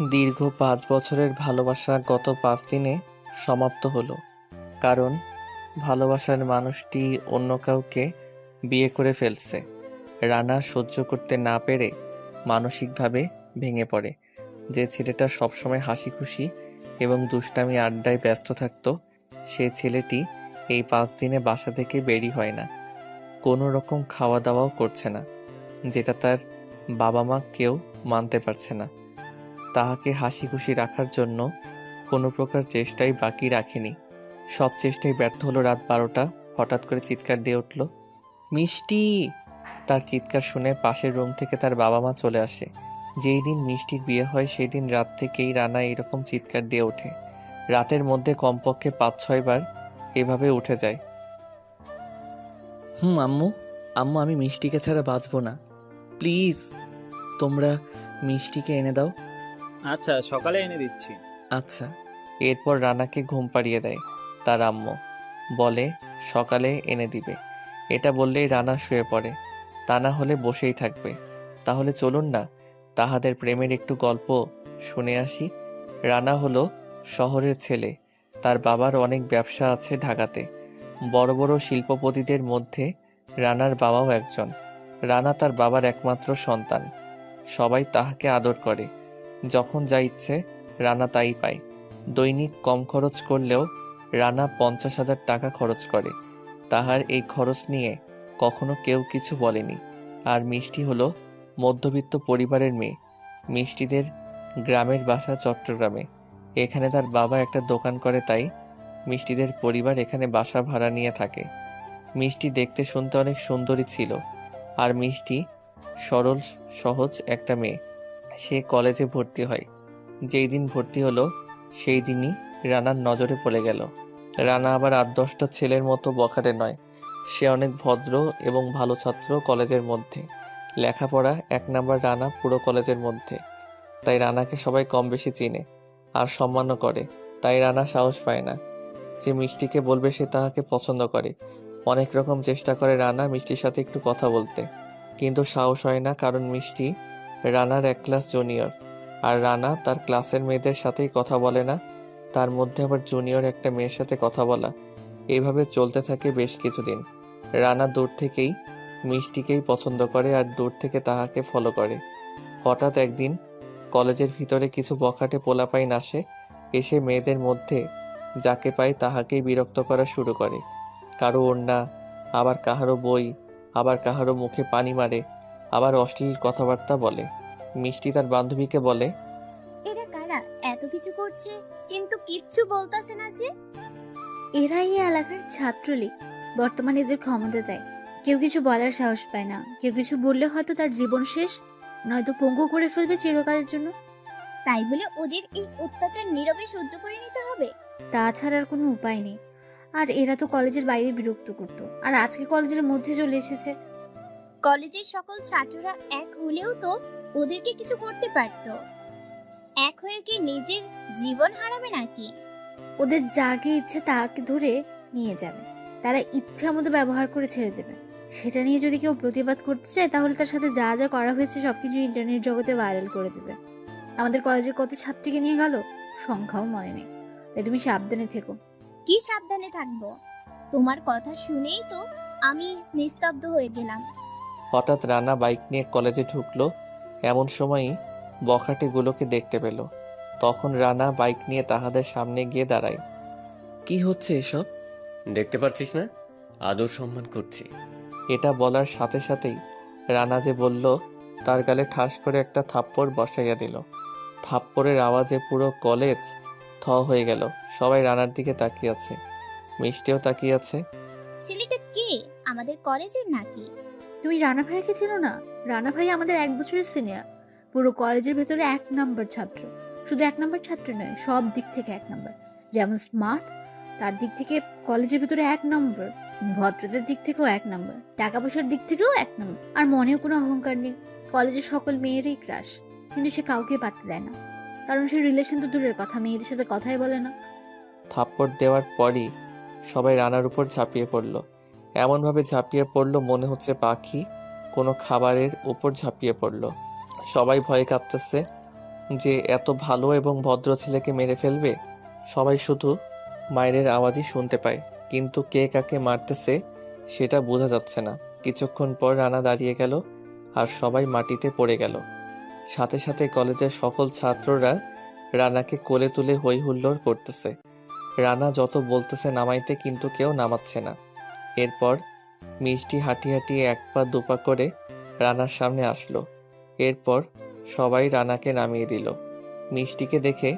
দীর্ঘ ৫ বছরের ভালোবাসা গত ৫ দিনে সমাপ্ত হলো। কারণ ভালোবাসার মানুষটি অন্য কাউকে বিয়ে করে ফেলছে। রানা সহ্য করতে না পেরে মানসিকভাবে ভেঙে পড়ে। যে ছেলেটা সবসময় হাসিখুশি এবং দুষ্টামি আড্ডায় ব্যস্ত থাকত, সে ছেলেটি এই ৫ দিনে বাসা থেকে বেরই হয় না। কোনো রকম খাওয়া দাওয়াও করছে না, যেটা তার বাবা মা কেউ মানতে পারছে না। তাহাকে হাসিখুশি রাখার জন্য কোনো প্রকার চেষ্টাই বাকি রাখেনি। সব চেষ্টাই ব্যর্থ হলো। রাত ১২টা হঠাৎ করে চিৎকার দিয়ে উঠল, মিষ্টি! তার চিৎকার শুনে পাশের রুম থেকে তার বাবা মা চলে আসে। যেই দিন মিষ্টির বিয়ে হয় সেই দিন রাত থেকেই রানা এরকম চিৎকার দিয়ে ওঠে। রাতের মধ্যে কমপক্ষে ৫-৬ বার এভাবে উঠে যায়। আম্মু, আম্মু, আমি মিষ্টিকে ছাড়া বাঁচব না। প্লিজ তোমরা মিষ্টিকে এনে দাও। আচ্ছা, সকালে এনে দিচ্ছি। আচ্ছা। এরপর রানাকে ঘুম পাড়িয়ে দেয় তার আম্মু। বলে সকালে এনে দিবে। এটা বললেই রানা শুয়ে পড়ে। তা না হলে বসেই থাকবে। তাহলে চলুন না তাহাদের প্রেমের একটু গল্প শুনে আসি। রানা হলো শহরের ছেলে। তার বাবার অনেক ব্যবসা আছে ঢাকাতে। বড় বড় শিল্পপতিদের মধ্যে রানার বাবাও একজন। রানা তার বাবার একমাত্র সন্তান। সবাই তাহাকে আদর করে। যখন যা ইচ্ছে রানা তাই পায়। দৈনিক কম খরচ করলেও রানা ৫০,০০০ টাকা খরচ করে। তাহার এই খরচ নিয়ে কখনো কেউ কিছু বলেনি। আর মিষ্টি হলো মধ্যবিত্ত পরিবারের মেয়ে। মিষ্টিদের গ্রামের বাসা চট্টগ্রামে। এখানে তার বাবা একটা দোকান করে, তাই মিষ্টিদের পরিবার এখানে বাসা ভাড়া নিয়ে থাকে। মিষ্টি দেখতে শুনতে অনেক সুন্দরী ছিল। আর মিষ্টি সরল সহজ একটা মেয়ে। সে কলেজে ভর্তি হয়। যেই দিন ভর্তি হলো সেই দিনই রানার নজরে পড়ে গেল। রানা আবার ৮-১০টা ছেলের মতো বখাটে নয়। সে অনেক ভদ্র এবং ভালো ছাত্র কলেজের মধ্যে। লেখাপড়া ১ নাম্বার রানা পুরো কলেজের মধ্যে। তাই রানাকে সবাই কম বেশি চিনে আর সম্মানও করে। তাই রানা সাহস পায় না যে মিষ্টিকে বলবে সে তাহাকে পছন্দ করে। অনেক রকম চেষ্টা করে রানা মিষ্টির সাথে একটু কথা বলতে, কিন্তু সাহস হয় না, কারণ মিষ্টি রানার ১ ক্লাস জুনিয়র। আর রানা তার ক্লাসের মেয়েদের সাথেই কথা বলে না, তার মধ্যে আবার জুনিয়র একটা মেয়ের সাথে কথা বলা। এইভাবে চলতে থাকে বেশ কিছুদিন। রানা দূর থেকেই মিষ্টিকেই পছন্দ করে আর দূর থেকে তাহাকে ফলো করে। হঠাৎ একদিন কলেজের ভিতরে কিছু বখাটে পোলাপাইন আসে। এসে মেয়েদের মধ্যে যাকে পায় তাহাকেই বিরক্ত করা শুরু করে। কারো ওড়না, আবার কাহারো বই, আবার কাহারো মুখে পানি মারে, আবার অশ্লীল কথাবার্তা বলে। মিষ্টি তার বান্ধবীকে বলে, এরা কারা এত কিছু করছে কিন্তু কিচ্ছু বলতাছে না যে? এরা এই এলাকার ছাত্রলীগ। বর্তমানে এদের ক্ষমতা দেয়। কেউ কিছু বলার সাহস পায় না। কেউ কিছু বললে হয়তো তার জীবন শেষ, নয়তো পঙ্গু করে ফেলবে চিরকালের জন্য। তাই বলে ওদের এই অত্যাচার নীরবে সহ্য করে নিতে হবে? তাছাড়া আর কোনো উপায় নেই। আর এরা তো কলেজের বাইরে বিরক্ত করতো, আর আজকে কলেজের মধ্যে চলে এসেছে। কলেজের সকল ছাত্ররা এক হলেও তো ওদেরকে কিছু করতে পারতো। এক হয়ে কি নিজের জীবন হারাবে নাকি? ওদের যাকে ইচ্ছে তাকে ধরে নিয়ে যাবে। তারা ইচ্ছা মতো ব্যবহার করে ছেড়ে দেবে। সেটা নিয়ে যদি কেউ প্রতিবাদ করতে চায় তাহলে তার সাথে যা যা করা হয়েছে সবকিছু ইন্টারনেট জগতে ভাইরাল করে দেবে। আমাদের কলেজের কত ছাত্রীকে নিয়ে গেল, সংখ্যাও মনে নেই। তাই তুমি সাবধানে থেকো। কি সাবধানে থাকবো? তোমার কথা শুনেই তো আমি নিস্তব্ধ হয়ে গেলাম। হঠাৎ রানা বাইক নিয়ে কলেজে ঢুকলো। এমন সময়ই বখাটেগুলোকে দেখতে পেল। তখন রানা বাইক নিয়ে তাহাদের সামনে গিয়ে দাঁড়ায়। কি হচ্ছে এসব? দেখতে পাচ্ছিস না, আদর সম্মান করছি। এটা বলার সাথে সাথেই রানা যে বলল তার গালে ঠাস করে একটা থাপ্পড় বসাইয়া দিল। থাপ্পড়ের আওয়াজে পুরো কলেজ থ হয়ে গেল। সবাই রানার দিকে তাকিয়ে আছে। মিষ্টিও তাকিয়ে আছে। ছেলেটা কে? আমাদের কলেজের নাকি? তুমি রানা ভাইয়াকে চেনো না? রানা ভাই আমাদের 1 বছরের সিনিয়র। পুরো কলেজের ভেতরে 1 নাম্বার ছাত্র। শুধু 1 নাম্বার ছাত্র নয়, সব দিক থেকে 1 নাম্বার। যেমন স্মার্ট, তার দিক থেকে কলেজের ভেতরে 1 নাম্বার। ভদ্রতার দিক থেকেও 1 নাম্বার। টাকা পয়সার দিক থেকেও 1 নাম্বার। আর মনেও কোনো অহংকার নেই। কলেজের সকল মেয়েরই ক্রাশ, কিন্তু সে কাউকে পাত্তা দেয় না। কারণ সে রিলেশন তো দূরের কথা, মেয়েদের সাথে কথাই বলে না। থাপ্পড় দেওয়ার পরই সবাই রানার উপর ঝাঁপিয়ে পড়ল। এমনভাবে ঝাঁপিয়ে পড়ল মনে হচ্ছে পাখি কোনো খাবারের উপর ঝাঁপিয়ে পড়ল। সবাই ভয়ে কাঁপতেছে। যে এত ভালো এবং ভদ্র ছেলেকে মেরে ফেলবে। সবাই শুধু মায়ের আওয়াজই শুনতে পায়, কিন্তু কে কাকে মারতেছে সেটা বোঝা যাচ্ছে না। কিছুক্ষণ পর রানা দাঁড়িয়ে গেল আর সবাই মাটিতে পড়ে গেল। সাথে সাথে কলেজের সকল ছাত্ররা রানাকে কোলে তুলে হই হুল্লোড় করতেছে। রানা যত বলতেছে নামাইতে, কিন্তু কেউ নামাচ্ছে না। এরপর মিষ্টি হাঁটি হাঁটি এক পা দুপা করে রানার সামনে আসলো। এরপর সবাই রানাকে নামিয়ে দিল। মিষ্টিকে দেখে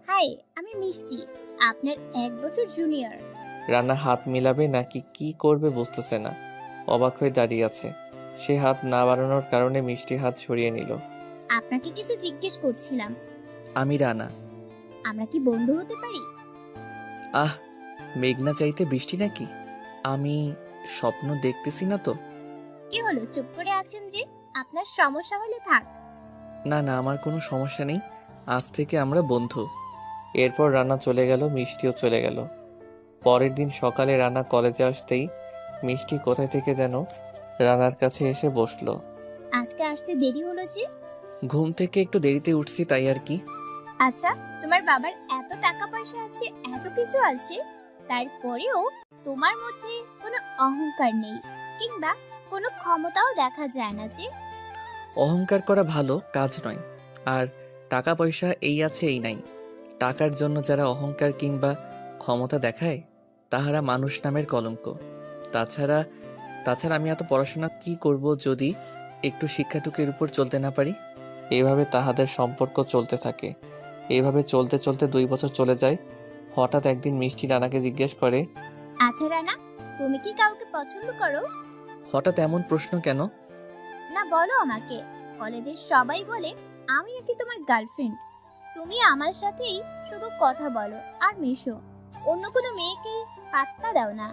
হাই, আমি মিষ্টি, আপনার 1 বছর জুনিয়র। রানা হাত মিলাবে নাকি কি করবে বুঝতেছে না, অবাক হয়ে দাঁড়িয়ে আছে। সে হাত না বাড়ানোর কারণে মিষ্টি হাত সরিয়ে নিল। আপনাকে কিছু জিজ্ঞেস করছিলাম। আমি রানা। আমরা কি বন্ধু হতে পারি? আহ, মেঘনা চাইতে বৃষ্টি নাকি? আমি স্বপ্ন দেখতেছি না তো? কি হলো, চুপ করে আছেন যে? আপনার সমস্যা হলে থাক। না না, আমার কোনো সমস্যা নেই, আজ থেকে আমরা বন্ধু। এরপর রানা চলে গেল, মিষ্টিও চলে গেল। পরের দিন সকালে রানা কলেজে আসতেই মিষ্টি কোথায় থেকে যেন রানার কাছে এসে বসলো। আজকে আসতে দেরি হলো যে? ঘুম থেকে একটু দেরিতে উঠছি, তাই আর কি। আচ্ছা, তোমার বাবার এত টাকা পয়সা আছে, এত কিছু আছে, তারপরেও তোমার মধ্যে কোনো অহংকার নেই, কিংবা কোনো ক্ষমতাও দেখা যায় না যে? অহংকার করা ভালো কাজ নয়, আর টাকা পয়সা এই আছে এই নাই। টাকার জন্য যারা অহংকার কিংবা ক্ষমতা দেখায় তাহারা মানুষ নামের কলঙ্ক। তাছাড়া তাছাড়া আমি এত পড়াশোনা কি করব যদি একটু শিক্ষাটুকুর উপর চলতে না পারি? এভাবে তাহাদের সম্পর্ক চলতে থাকে। এভাবে চলতে চলতে 2 বছর চলে যায়। হঠাৎ একদিন মিষ্টি রানাকে জিজ্ঞেস করে, আচ্ছা রানা, তুমি কি কাউকে পছন্দ করো? হঠাৎ এমন প্রশ্ন কেন? না, বলো আমাকে। কলেজের সবাই বলে আমি নাকি তোমার গার্লফ্রেন্ড। তুমি আমার সাথেই শুধু কথা বলো আর মেশো, অন্য কোনো মেয়েকে পাত্তা দাও না।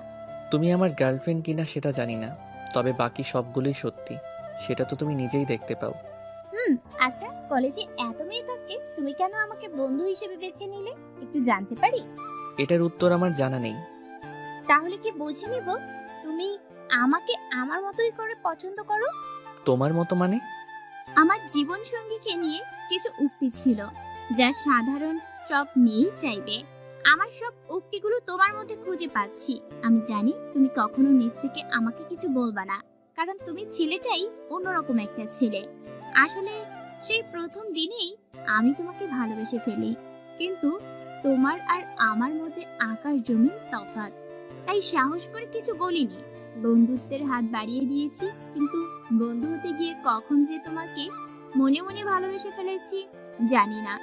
তুমি আমার গার্লফ্রেন্ড কিনা সেটা জানি না, তবে বাকি সবগুলোই সত্যি, সেটা তো তুমি নিজেই দেখতে পাও। আচ্ছা, কলেজে এত মেয়ে থাকতে তুমি কেন আমাকে বন্ধু হিসেবে বেছে নিলে, একটু জানতে পারি? এটার উত্তর আমার জানা নেই। তাহলে কি বুঝে নিব তুমি আমাকে আমার মতোই করে পছন্দ করো? তোমার মতো মানে? আমার জীবন সঙ্গীকে নিয়ে কিছু উক্তি ছিল যা সাধারণ সব মেয়েই চাইবে। আমার সব উক্তিগুলো তোমার মধ্যে খুঁজে পাচ্ছি। আমি জানি তুমি কখনো নিজ থেকে আমাকে কিছু বলবা না, কারণ তুমি ছেলেটাই অন্যরকম একটা ছেলে। আসলে সেই প্রথম দিনেই আমি তোমাকে ভালোবেসে ফেলি, কিন্তু তোমার আর আমার মধ্যে আকাশ জমিন তফাৎ। তাই সাহস করে কিছু বলিনি, বন্ধুত্বের হাত বাড়িয়ে দিয়েছি, কিন্তু বন্ধু হতে গিয়ে কখন যে তোমাকে মনে মনে ভালোবেসে ফেলেছি জানি না।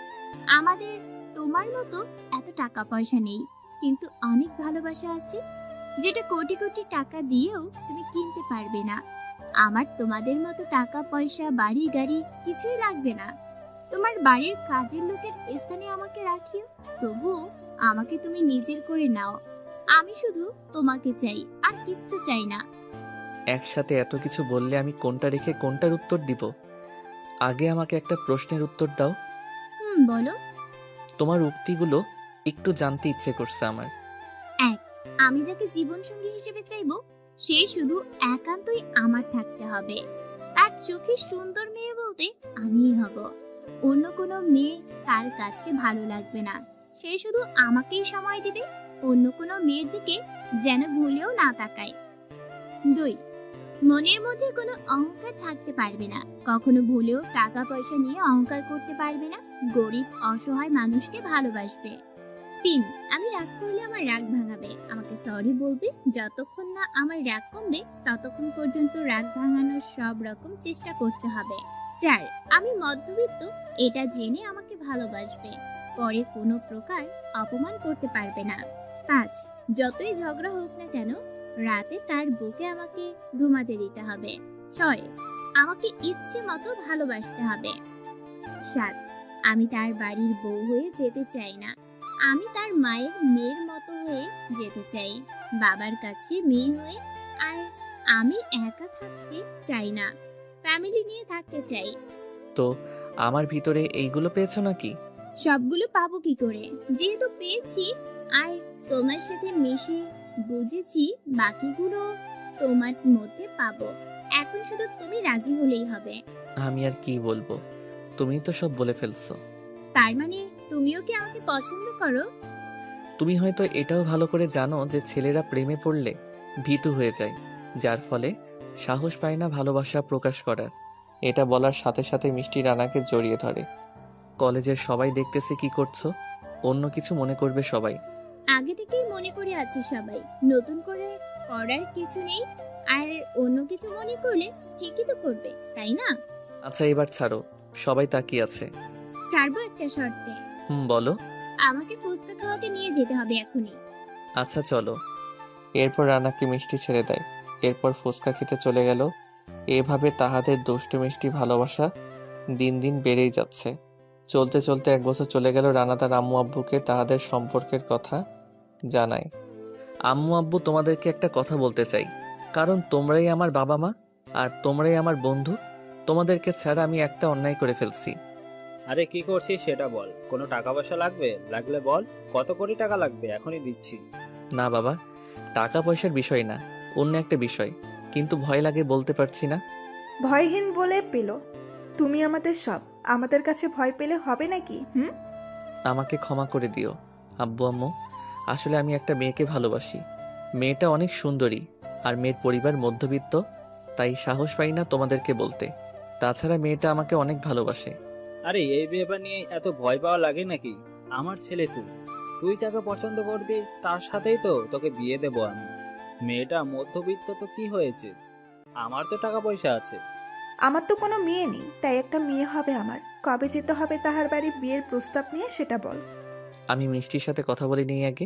আমাদের তোমার মতো এত টাকা পয়সা নেই, কিন্তু অনেক ভালোবাসা আছে, যেটা কোটি কোটি টাকা দিয়েও তুমি কিনতে পারবে না। আমার তোমাদের মতো টাকা পয়সা বাড়ি গাড়ি কিছুই লাগবে না। তোমার বাড়ির কাজের লোকের স্থানে আমাকে রাখিও, তবুও আমাকে তুমি নিজের করে নাও। আমি শুধু তোমাকে চাই, আর কিচ্ছু চাই না। একসাথে এত কিছু বললে আমি কোনটা রেখে কোনটার উত্তর দিব? আগে আমাকে একটা প্রশ্নের উত্তর দাও। বলো। তোমার উক্তিগুলো একটু জানতে ইচ্ছে করছে আমার। এক, আমি যাকে জীবন সঙ্গী হিসেবে চাইবো সে শুধু একান্তই আমার থাকতে হবে। তার চোখে সুন্দর মেয়ে বলতে আমিই হব। অন্য কোনো মেয়ে তার কাছে ভালো লাগবে না। সে শুধু আমাকেই সময় দিবে, অন্য কোনো মেয়ের দিকে যেন ভুলেও না তাকায়। 2, মনের মধ্যে কোনো অহংকার থাকতে পারবে না। কখনো ভুলেও টাকা পয়সা নিয়ে অহংকার করতে পারবে না। গরিব অসহায় মানুষকে ভালোবাসবে। 3, আমি রাগ করলে আমার রাগ ভাঙাবে, আমাকে সরি বলবে। যতক্ষণ না আমার রাগ কমবে ততক্ষণ পর্যন্ত রাগ ভাঙানোর সব রকম চেষ্টা করতে হবে। 4, আমি মধ্যবিত্ত এটা জেনে আমাকে ভালোবাসবে, পরে কোনো প্রকার অপমান করতে পারবে না। 5, যতই ঝগড়া হোক না কেন রাতে তার বুকে আমাকে ঘুমাতে দিতে হবে। 6, আমাকে ইচ্ছে মতো ভালোবাসতে হবে। 7, আমি তার বাড়ির বউ হয়ে যেতে চাই না, আমি তার মায়ের মেয়ের মতো হয়ে যেতে চাই, বাবার কাছে মেয়ে হয়ে। আর আমি একা থাকতে চাই না, ফ্যামিলি নিয়ে থাকতে চাই। তো আমার ভিতরে এইগুলো পেয়েছো নাকি? সবগুলো পাবো কি করে, যেহেতু পেয়েছি আর তোমার সাথে মিশে বুঝেছি, বাকিগুলো তোমার মধ্যে পাবো। এখন শুধু তুমি রাজি হলেই হবে। আমি আর কি বলবো, তুমিই তো সব বলে ফেলছো। তার মানে তুমিও কি আমাকে পছন্দ করো? তুমি হয়তো এটাও ভালো করে জানো যে ছেলেরা প্রেমে পড়লে ভীতু হয়ে যায়, যার ফলে সাহস পায় না ভালোবাসা প্রকাশ করার। এটা বলার সাথে সাথে মিষ্টি রানাকে জড়িয়ে ধরে। কলেজের সবাই দেখতেছে কি করছো, অন্য কিছু মনে করবে সবাই। আগে থেকেই মনে করে আছে সবাই, নতুন করে করার কিছু নেই। আর অন্য কিছু মনে করলে ঠিকই তো করবে, তাই না? আচ্ছা এবার ছাড়ো, সবাই তাকিয়ে আছে। ছাড়বো একটা শর্তে। বলো। আমাকে ফুচকা খাওয়াতে নিয়ে যেতে হবে এখনই। আচ্ছা চলো। এরপর রানাকে মিষ্টি ছেড়ে দেয়। এরপর ফুচকা খেতে চলে গেল। এভাবে তাহাদের দুষ্টু মিষ্টি ভালোবাসা দিন দিন বেড়েই যাচ্ছে। চলতে চলতে 1 বছর চলে গেল। রানা তার আম্মু আব্বুকে তাহাদের সম্পর্কের কথা জানায়। আম্মু আব্বু, তোমাদেরকে একটা কথা বলতে চাই, কারণ তোমরাই আমার বাবা মা আর তোমরাই আমার বন্ধু। তোমাদেরকে ছাড়া আমি একটা অন্যায় করে ফেলছি। আরে কি করছিস সেটা বল। কোনো টাকা পয়সা লাগবে? লাগলে বল। কত কোটি টাকা লাগবে? এখনই দিচ্ছি। না বাবা, টাকা পয়সার বিষয় না, অন্য একটা বিষয়, কিন্তু ভয় লাগে বলতে পারছি না। ভয়হীন বলে পেল। তুমি আমাদের সব, আমাদের কাছে ভয় পেলে হবে নাকি? আমাকে ক্ষমা করে দিও আব্বু আম্মু। আসলে আমি একটা মেয়েকে ভালোবাসি। মেয়েটা অনেক সুন্দরী আর মেয়ের পরিবার মধ্যবিত্ত, তাই সাহস পাই না তোমাদেরকে বলতে। তাছাড়া মেয়েটা আমাকে অনেক ভালোবাসে। আরে এই ব্যাপার নিয়ে এত ভয় পাওয়া লাগে নাকি? আমার ছেলে তুই, তুই যাকে পছন্দ করবি তার সাথেই তো তোকে বিয়ে দেবো আমি। মেয়েটা মধ্যবিত্ত তো কি হয়েছে, আমার তো টাকা পয়সা আছে। আমার তো কোনো মেয়ে নেই, তাই একটা মেয়ে হবে আমার। কবে যেতে হবে তাহার বাড়ি বিয়ের প্রস্তাব নিয়ে সেটা বল। আমি মিষ্টির সাথে কথা বলি নেই আগে।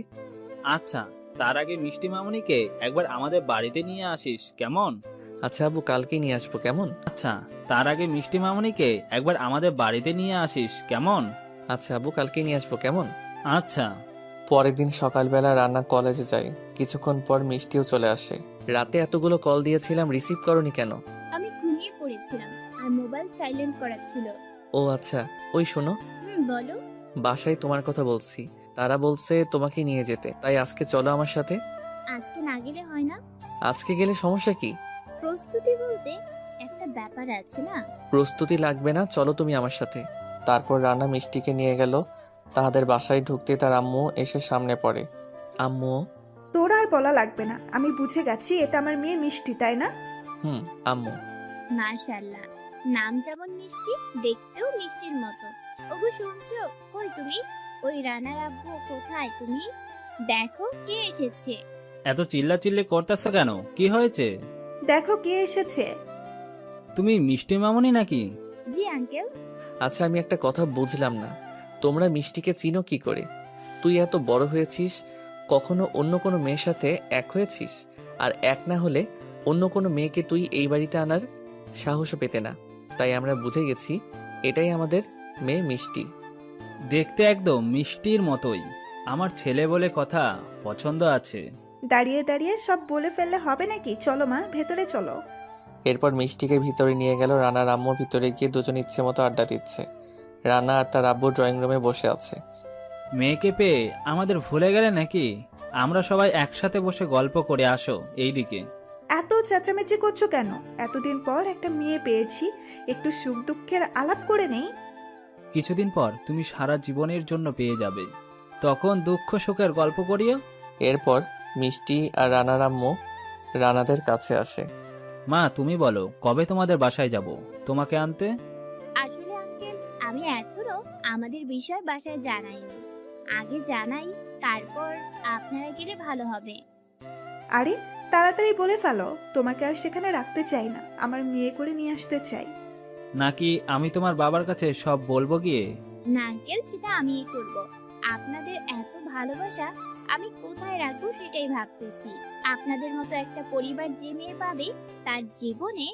আচ্ছা, তার আগে মিষ্টি মামুনিকে একবার আমাদের বাড়িতে নিয়ে আসিস, কেমন? আচ্ছা আব্বু, কালকেই নিয়ে আসবো, কেমন? আচ্ছা, তার আগে মিষ্টি মামুনিকে একবার আমাদের বাড়িতে নিয়ে আসিস, কেমন? আচ্ছা আব্বু, কালকেই নিয়ে আসবো, কেমন? আচ্ছা। পরের দিন সকালবেলা রান্না কলেজে যায়। কিছুক্ষণ পর মিষ্টিও চলে আসে। রাতে এতগুলো কল দিয়েছিলাম, রিসিভ করনি কেন? আমি ঘুমিয়ে পড়েছিলাম আর মোবাইল সাইলেন্ট করা ছিল। ও আচ্ছা, ওই শোনো, বলো। বাসায় তোমার কথা বলছি। তারা বলছে তোমাকে নিয়ে যেতে, তাই আজকে চলো আমার সাথে। আজকে না গেলে হয় না? আজকে গেলে সমস্যা কি? প্রস্তুতি বলতে একটা ব্যাপার আছে না। প্রস্তুতি লাগবে না, চলো তুমি আমার সাথে। তারপর রান্না মিষ্টিকে নিয়ে গেল। তাদের বাসায় ঢুকতে তার আম্মু এসে সামনে পড়ে। আম্মু। তোর আর বলা লাগবে না, আমি বুঝে গেছি এটা আমার মেয়ে মিষ্টি, তাই না? আম্মু। মাশাআল্লাহ, নাম যেমন মিষ্টি, দেখতেও মিষ্টির মতো। ওগো শুনছো? কই তুমি? ওই রানার আব্বু কোথায় তুমি? দেখো কে এসেছে। এত চিল্লাচিল্লি করতেছ কেন? কি হয়েছে? দেখো কে এসেছে। তুমি মিষ্টি মামুনি নাকি? জি আঙ্কেল। আচ্ছা আমি একটা কথা বুঝলাম না, তোমরা মিষ্টিকে চিনো কি করে? তুই এত বড় হয়েছিস, কখনো অন্য কোনো মেয়ের সাথে এক হয়েছিস? আর এক না হলে অন্য কোনো মেয়েকে তুই এই বাড়িতে আনার সাহসও পেতে না। তাই আমরা বুঝে গেছি এটাই আমাদের মেয়ে মিষ্টি। দেখতে একদম মিষ্টির মতোই। আমার ছেলে বলে কথা, পছন্দ আছে। দাঁড়িয়ে দাঁড়িয়ে সব বলে ফেললে হবে নাকি? চলো মা, ভেতরে চলো। এরপর মিষ্টিকে ভিতরে নিয়ে গেল। রানার আম্মু ভিতরে গিয়ে দুজন ইচ্ছে মতো আড্ডা দিচ্ছে। রানা আর তার আব্বু ড্রয়িং রুমে বসে আছে। মেয়েকে পেয়ে আমাদের ভুলে গেলে নাকি? আমরা সবাই একসাথে বসে গল্প করে আসো এইদিকে। এত চেঁচামেচি করছো কেন? এতদিন পর একটা মেয়ে পেয়েছি, একটু সুখ দুঃখের আলাপ করে নেই। কিছুদিন পর তুমি সারা জীবনের জন্য পেয়ে যাবে, তখন দুঃখ সুখের গল্প করিও। এরপর মিষ্টি আর রানার আম্মু রানাদের কাছে আসে। মা তুমি বলো, কবে তোমাদের বাসায় যাব তোমাকে আনতে? আসলে আঙ্কেল, আমি এখনো আমাদের বিষয় বাসায় জানাইনি। আগে জানাই, তারপর আপনারা গেলে ভালো হবে। আরে তাড়াতাড়ি বলে ফেলো, তোমাকে আর সেখানে রাখতে চাই না, আমার মেয়ে করে নিয়ে আসতে চাই। নাকি আমি তোমার বাবার কাছে সব বলবো গিয়ে? না আঙ্কেল, সেটা আমিই করব। আপনাদের এত ভালোবাসা আমি কোথায় রাখবো সেটাই ভাবতেছি। আপনাদের মতো একটা পরিবার যে মেয়ে পাবে, তার জীবনে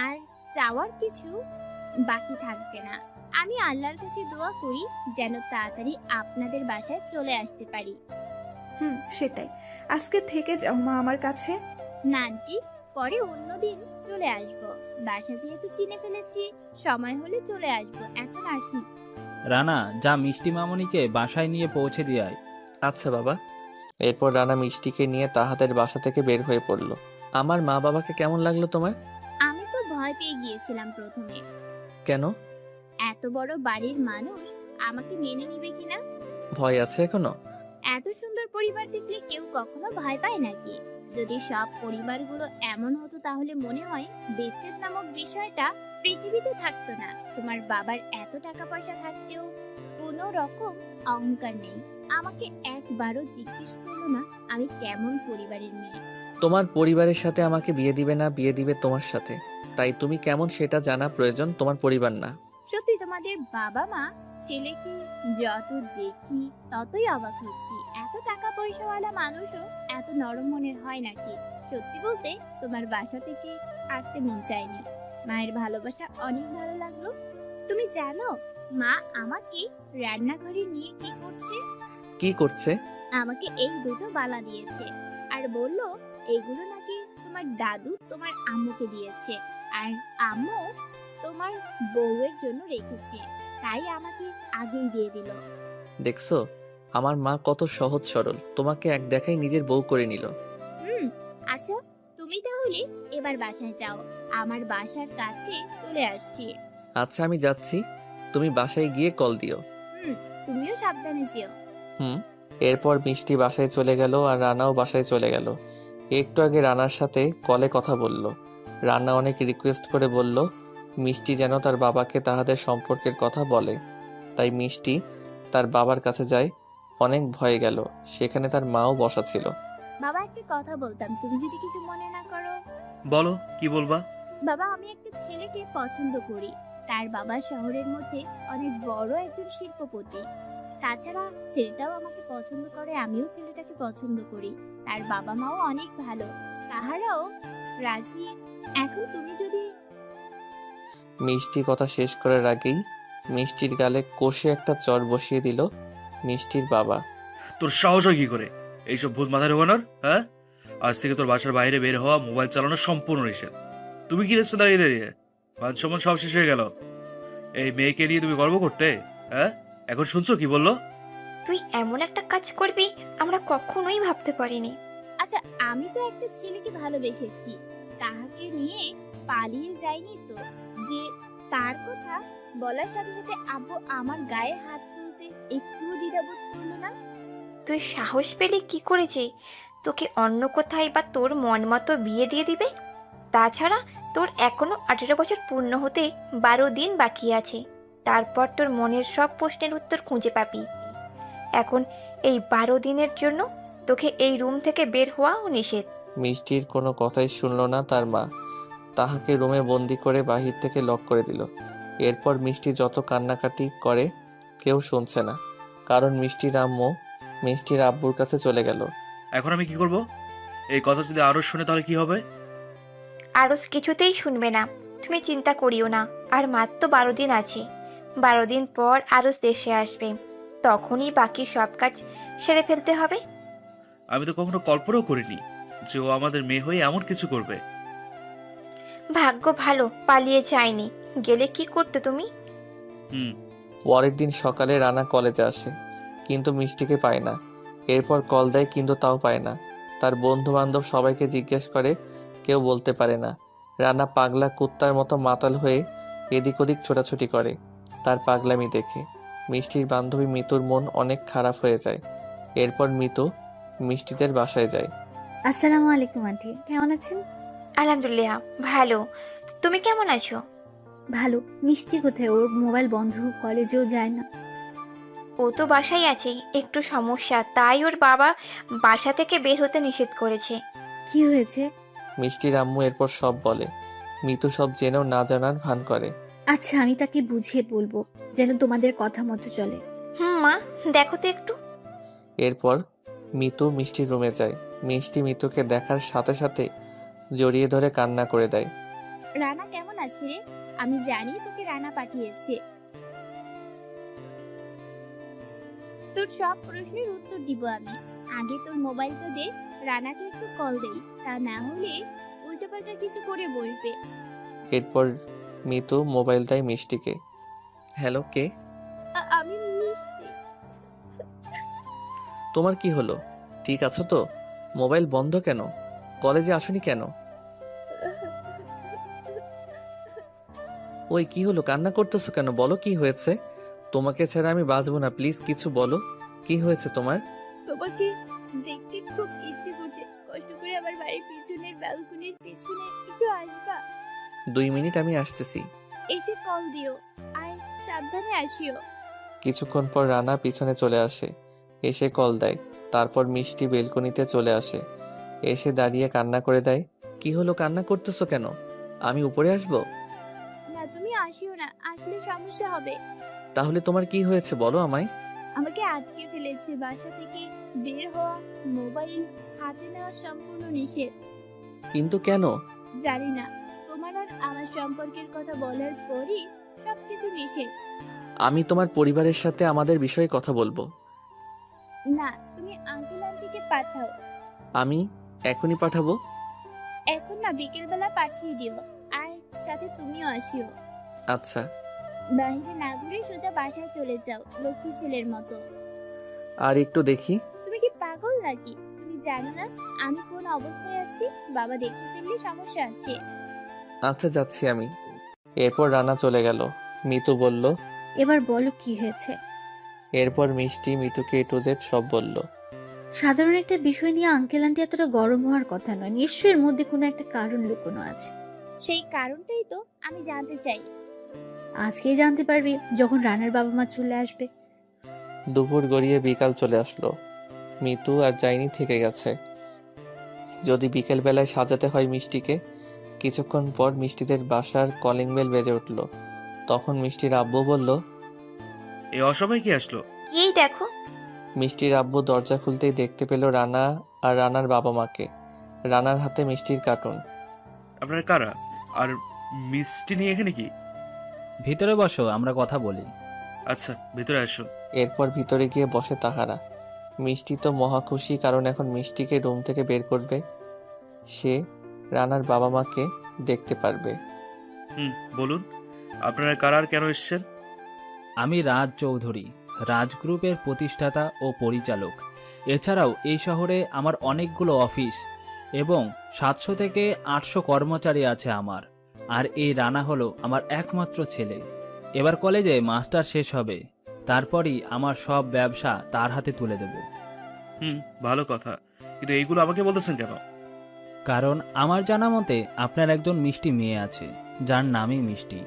আর চাওয়ার কিছু বাকি থাকবে না। আমি আল্লাহর কাছে দোয়া করি যেন তাড়াতাড়ি আপনাদের বাসায় চলে আসতে পারি। সেটাই। আজকে থেকে যাও মা আমার কাছে। না আন্টি, পরে অন্যদিন চলে আসবো। বাসা যেহেতু চিনে ফেলেছি, সময় হলে চলে আসবো। এখন আসি। রানা, যা মিষ্টি মামুনিকে বাসায় নিয়ে পৌঁছে দিয়ে আয়। আচ্ছা বাবা। এরপর রানা মিষ্টিকে নিয়ে তাহাদের বাসা থেকে বের হয়ে পড়ল। আমার মা বাবাকে কেমন লাগলো তোমার? আমি তো ভয় পেয়ে গিয়েছিলাম প্রথমে। কেন? এত বড় বাড়ির মানুষ আমাকে মেনে নিবে কিনা। ভয় আছে এখনো? এত সুন্দর পরিবার দেখলে কেউ কখনো ভয় পায় নাকি? যদি সব পরিবারগুলো এমন হতো তাহলে মনে হয় বিচ্ছেদ নামক বিষয়টা পৃথিবীতে থাকতো না। তোমার বাবার এত টাকা পয়সা থাকতেও কোনো রকম অহংকার নেই। আমাকে একবারও জিজ্ঞেস করলো না আমি কেমন পরিবারের মেয়ে। তোমার পরিবারের সাথে আমাকে বিয়ে দিবে না, বিয়ে দিবে তোমার সাথে। তাই তুমি কেমন সেটা জানা প্রয়োজন, তোমার পরিবার না। সত্যি তোমাদের বাবা মা ছেলেকে যত দেখি ততই অবাক হচ্ছি। এত টাকা পয়সাওয়ালা মানুষও এত নরম মনের হয় নাকি? সত্যি বলতে তোমার বাসা থেকে আসতে মন চায়নি। মায়ের ভালোবাসা অনেক ভালো লাগলো। তুমি জানো মা আমাকে রান্নাঘরে নিয়ে কি করছে? কি করছে? আমাকে এই দুটো বালা দিয়েছে আর বলল এগুলো নাকি তোমার দাদু তোমার আম্মুকে দিয়েছে আর আম্মু তোমার বউয়ের জন্য রেখেছে, তাই আমাকে আগেই দিয়ে দিল। দেখছো আমার মা কত সহজ সরল, তোমাকে এক দেখাই নিজের বউ করে নিল। আচ্ছা তুমি তাহলে এবার বাসায় যাও, আমার বাসার কাছে চলে আসছি। আচ্ছা আমি যাচ্ছি, তুমি বাসায় গিয়ে কল দিও। তুমিও সাবধানে যেও। এরপর মিষ্টি বাসায় চলে গেল আর রানাও বাসায় চলে গেল। একটু আগে রানার সাথে কলে কথা বলল। রানা অনেক রিকোয়েস্ট করে বলল মিষ্টি যেন তার বাবাকে তাহাদের সম্পর্কের কথা বলে। তাই মিষ্টি তার বাবার কাছে যায়। অনেক ভয়ে গেল, সেখানে তার মাও বসা ছিল। বাবা একটা কথা বলতাম, তুমি যদি কিছু মনে না করো। বলো, কি বলবা? বাবা আমি একটা ছেলেকে পছন্দ করি। তার বাবা শহরের মধ্যে অনেক বড় একজন শিল্পপতি। তাছাড়া ছেলেটাও আমাকে পছন্দ করে, আমিও ছেলেটাকে পছন্দ করি। তার বাবা মাও অনেক ভালো, তাহারাও রাজি। এখন তুমি যদি মিষ্টি কথা শেষ করার আগেই মিষ্টির গালে কষে একটা চর বসিয়ে দিল মিষ্টির বাবা। তোর সাহস হয় কি করে এইসব ভূত মাথায় ঢোকানোর? হ্যাঁ, আজ থেকে তোর বাসার বাইরে বের হওয়া, মোবাইল চালানো সম্পূর্ণ নিষেধ। তুমি কি দেখছো দাঁড়িয়ে দাঁড়িয়ে? মান সম্মান সব শেষ হয়ে গেল। এই মেয়েকে নিয়ে তুমি গর্ব করতে? হ্যাঁ, এখন শুনছো কি বললো? তুই এমন একটা কাজ করবি আমরা কখনোই ভাবতে পারিনি। আচ্ছা আমি তো একটা ছেলেকে ভালোবেসেছি, তাহাকে নিয়ে পালিয়ে যাইনি তো যে তার কথা বলার সাথে সাথে আব্বু আমার গায়ে হাত তুলতে একটুও দ্বিধাবোধ করলো না। তুই সাহস পেলি কি করেছে তোকে অন্য কোথায় বা তোর মন মতো বিয়ে দিয়ে দিবে? তাছাড়া তোর এখনো 18 বছর পূর্ণ হতে 12 দিন বাকি আছে। তারপর তোর মনের সব প্রশ্নের উত্তর খুঁজে পাবি। এখন এই 12 দিনের জন্য তোকে এই রুম থেকে বের হওয়াও নিষেধ। মিষ্টির কোনো কথাই শুনল না তার মা। তাহাকে রুমে বন্দি করে বাহির থেকে লক করে দিল। এরপর মিষ্টি যত কান্নাকাটি করে কেউ শুনছে না, কারণ মিষ্টির আম্মু মিষ্টির আব্বুর কাছে চলে গেল। এখন আমি কি করব? এই কথা যদি আরো শুনে তাহলে কি হবে? আরস কিছুতেই শুনবে না, তুমি চিন্তা করিও না। আর মাত্র 12 দিন আছে। 12 দিন পর আরস দেশে আসবে, তখনই বাকি সব কাজ সেরে ফেলতে হবে। আমি তো কখনো কল্পনাও করিনি যে ও আমাদের মেয়ে হয়ে এমন কিছু করবে। ভাগ্য ভালো পালিয়ে যায়নি, গেলে কি করতে তুমি? পরের দিন সকালে রানা কলেজে আসে, কিন্তু মিষ্টিকে পায় না। এরপর কল দেয়, কিন্তু তাও পায় না। তার বন্ধু বান্ধব সবাইকে জিজ্ঞেস করে, কেউ বলতে পারে না। রানা পাগলা কুত্তার মতো মাতাল হয়ে এদিক ওদিক ছোটাছুটি করে। তার পাগলামি দেখে মিষ্টির বান্ধবী মিতুর মন অনেক খারাপ হয়ে যায়। এরপর মিতু মিষ্টিদের বাসায় যায়। আসসালামু আলাইকুম আন্টি, কেমন আছেন? আলহামদুলিল্লাহ ভালো, তুমি কেমন আছো? ভালো। মিষ্টি কোথায়? ওর মোবাইল বন্ধ, কলেজেও যায় না। ও তো বাসায় আছে, একটু সমস্যা, তাই ওর বাবা বাসা থেকে বের হতে নিষেধ করেছে। কি হয়েছে? মিষ্টির আম্মু এরপর সব বলে। মিতু সব জেনেও না জানার ভান করে। আচ্ছা আমি তাকে বুঝিয়ে বলবো যেন তোমাদের কথা মতো চলে। মা দেখো তো একটু। এরপর মিতু মিষ্টির রুমে যায়। মিষ্টি মিতুকে দেখার সাথে সাথে জড়িয়ে ধরে কান্না করে দেয়। রানা কেমন আছে রে? আমি জানি তোকে রানা পাঠিয়েছে। তোর সব প্রশ্নের উত্তর দিব আমি। আগে তোর মোবাইলটা দে, রানাকে একটু কল দেই, তা না হলে উল্টোপাল্টা কিছু করে বলবে। এরপর মিতু মোবাইল দেয় মিষ্টিকে। হ্যালো, কে? আমি মিষ্টি। তোমার কি হলো? ঠিক আছো তো? মোবাইল বন্ধ কেন? কলেজে আসোনি কেন? ওই কি হলো, কান্না করতেছো কেন? বলো কি হয়েছে। তোমাকে ছাড়া আমি বাঁচবো না, প্লিজ কিছু বলো। কি হয়েছে তোমার? তোমাকে দেখতে খুব ইচ্ছে করছে। কষ্ট করে আমার বাড়ির পিছনের ব্যালকনির পিছনে একটু আসবা? 2 মিনিট, আমি আসতেছি। এসে কল দিও আর সাবধানে আসিও। কিছুক্ষণ পর রানা পিছনে চলে আসে, এসে কল দেয়। তারপর মিষ্টি বেলকনিতে চলে আসে, এসে দাঁড়িয়ে কান্না করে দেয়। কি হলো, কান্না করতেছো কেন? আমি উপরে আসবো? না, তুমি আসিও না, আসলে সমস্যা হবে। তাহলে তোমার কি হয়েছে বলো আমায়। আমাকে আটকে ফেলেছে। বাসা থেকে বের হওয়া, মোবাইল হাতে নেওয়া সম্পূর্ণ নিষেধ। কিন্তু কেন? জানি না, তোমার আর আমার সম্পর্কের কথা বলার পরই সবকিছু নিষেধ। আমি তোমার পরিবারের সাথে আমাদের বিষয়ে কথা বলবো। না, তুমি আঙ্কেল আন্টিকে পাঠাও। আমি এখনই পাঠাবো? এখন না, বিকেলবেলা পাঠিয়ে দিও। আর সাথে তুমিও আসিও। আচ্ছা। বাইরে না ঘুরে সোজা বাসায় চলে যাও, লক্ষ্মী ছেলের মতো। আর একটু দেখি। তুমি কি পাগল নাকি? তুমি জানো না আমি কোন অবস্থায় আছি? বাবা দেখে ফেললে সমস্যা আছে। আচ্ছা, যাচ্ছি আমি। এরপর রানা চলে গেল। মিতু বলল। এবার বলো কি হয়েছে। এরপর মিষ্টি মিতুকে A to Z সব বলল। সাধারণ একটা বিষয় নিয়ে আঙ্কেল আন্টি এতটা গরম হওয়ার কথা নয়, নিশ্চয়ই এর মধ্যে কোনো একটা কারণ লুকোনো আছে। সেই কারণটাই তো আমি জানতে চাই। আজকেই জানতে পারবি যখন রানার বাবা মা চলে আসবে। দুপুর গড়িয়ে বিকাল চলে আসলো। মিতু আর যাইনি, থেকে গেছে। যদি বিকেল বেলায় সাজাতে হয় মিষ্টিকে। কিছুক্ষণ পর মিষ্টিদের বাসার কলিং বেল বেজে উঠল। তখন মিষ্টির আব্বু বলল। এই অসময়ে কি আসলো? এই দেখো। মিষ্টির আব্বু দরজা খুলতেই দেখতে পেল রানা আর রানার বাবা মাকে। রানার হাতে মিষ্টির কার্টুন। আপনারা কারা? আর মিষ্টি নিয়ে এখানে কি? ভিতরে বসো, আমরা কথা বলি। আচ্ছা, ভিতরে আসুন। এরপর ভিতরে গিয়ে বসে তাহারা। মিষ্টি তো মহা খুশি, কারণ এখন মিষ্টিকে রুম থেকে বের করবে। সে রানার বাবা মাকে দেখতে পারবে। বলুন, আপনারা কারা আর কেন এসেছেন? আমি রাজ চৌধুরী, রাজ গ্রুপের প্রতিষ্ঠাতা ও পরিচালক। এছাড়াও এই শহরে আমার অনেকগুলো অফিস এবং 700 থেকে 800 কর্মচারী আছে আমার। আর এই রানা হলো আমার একমাত্র ছেলে। এবার কলেজে মাস্টার শেষ হবে, তারপরই আমার সব ব্যবসা তার হাতে তুলে দেব। ভালো কথা, কিন্তু এইগুলো আমাকে বলতেছেন কেন? কারণ আমার জানা মতে আপনার একজন মিষ্টি মেয়ে আছে, যার নামই মিষ্টি।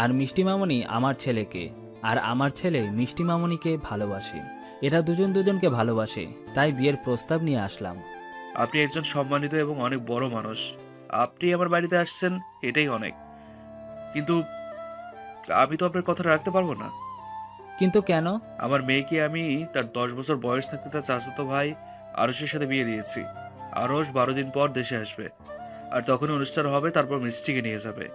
আর মিষ্টি মামনি আমার ছেলেকে, আর আমার ছেলে মিষ্টি মামনিকে ভালোবাসে। এরা দুজন দুজনকে ভালোবাসে, তাই বিয়ের প্রস্তাব নিয়ে আসলাম। আপনি একজন সম্মানিত এবং অনেক বড় মানুষ। আপনি আমার বাড়িতে আসছেন, এটাই অনেক। কিন্তু আমি তো আপনার কথাটা রাখতে পারবো না। কিন্তু কেন? আমার মেয়েকে আমি তার 10 বছর বয়স থাকতে তার চাচাতো ভাই আরশের সাথে বিয়ে দিয়েছি। আরশ 12 দিন পর দেশে আসবে, আর তখন অনুষ্ঠান হবে, তারপর মিষ্টিকে নিয়ে যাবে।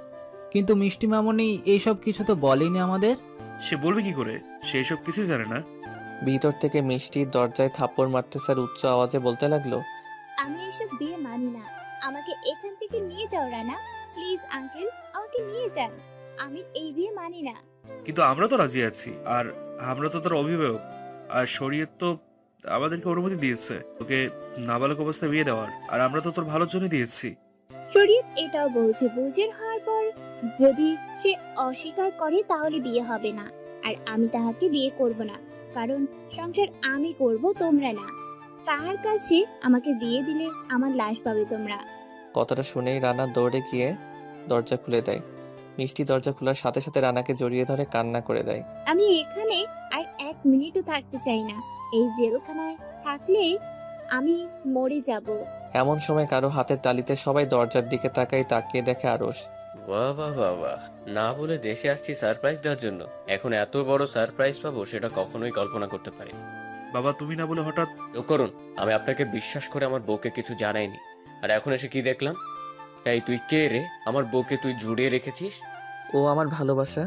কিন্তু মিষ্টি মামনি এইসব কিছু তো বলেনি আমাদের। সে বলবে কি করে? সে এসব কিছুই জানে না। ভিতর থেকে মিষ্টির দরজায় থাপ্পড় মারতে স্যার উচ্চ আওয়াজে বলতে লাগলো। আমি এসব বিয়ে মানি না। আমাকে এখান থেকে নিয়ে যাও রানা, প্লিজ আঙ্কেল, আমাকে নিয়ে যান। আমি এই বিয়ে মানি না। কিন্তু আমরা তো রাজি আছি, আর আমরা তো তার অভিভাবক, আর শরীয়ত তো আমাদেরকে অনুমতি দিয়েছে তোকে নাবালক অবস্থায় বিয়ে দেওয়ার, আর আমরা তো তোর ভালোর জন্য দিয়েছি। শরীয়ত এটাও বলছে বুঝের হওয়ার পর যদি সে অস্বীকার করে তাহলে বিয়ে হবে না। আর আমি তাহাকে বিয়ে করব না, কারণ সংসার আমি করব, তোমরা না। তাহার কাছে আমাকে বিয়ে দিলে আমার লাশ পাবে তোমরা। কথাটা শুনেই রানা দৌড়ে গিয়ে দরজা খুলে দেয়। মিষ্টি দরজা খোলার সাথে সাথে রানাকে জড়িয়ে ধরে কান্না করে দেয়। আমি এখানে আর 1 মিনিটও থাকতে চাই না। এই জেলখানায় থাকলে আমি মরে যাব। এমন সময় কারো হাতের তালিতে সবাই দরজার দিকে তাকিয়ে দেখে আরশ। বাহ বাহ বাহ বাহ, না বলে দেশে আসছি সারপ্রাইজ দেওয়ার জন্য, এখন এত বড় সারপ্রাইজ পাবো সেটা কখনোই কল্পনা করতে পারি। বাবা, তুমি না বলে হঠাৎ? চুপ করুন, আমি আপনাকে বিশ্বাস করে আমার বউকে কিছু জানাইনি, আর এখন এসে কি দেখলাম? এই তুই কে রে? আমার বউকে তুই জুড়িয়ে রেখেছিস? ও আমার ভালোবাসা,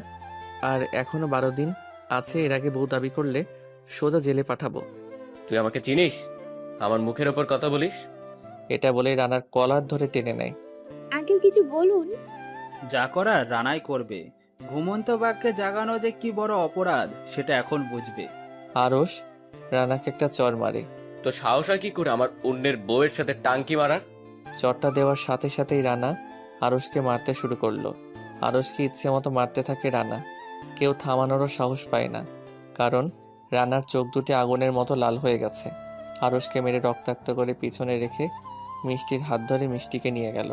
আর এখনো 12 দিন আছে। এর আগে বউ দাবি করলে সোজা জেলে পাঠাবো। তুই আমাকে চিনিস? আমার মুখের ওপর কথা বলিস? এটা বলে রানার কলার ধরে টেনে নেয়। আঙ্কেল কিছু বলুন। যা করার রানাই করবে। ঘুমন্ত বাঘকে জাগানো যে কি বড় অপরাধ সেটা এখন বুঝবে। আরশ রানাকে একটা চর মারে। তো সাহস হয় কি করে আমার অন্যের বউয়ের সাথে টাঙ্কি মারার? চরটা দেওয়ার সাথে সাথেই রানা আরশকে মারতে শুরু করলো। আরশকে ইচ্ছে মতো মারতে থাকে রানা। কেউ থামানোরও সাহস পায় না, কারণ রানার চোখ দুটি আগুনের মতো লাল হয়ে গেছে। আরশকে মেরে রক্তাক্ত করে পিছনে রেখে মিষ্টির হাত ধরে মিষ্টিকে নিয়ে গেল।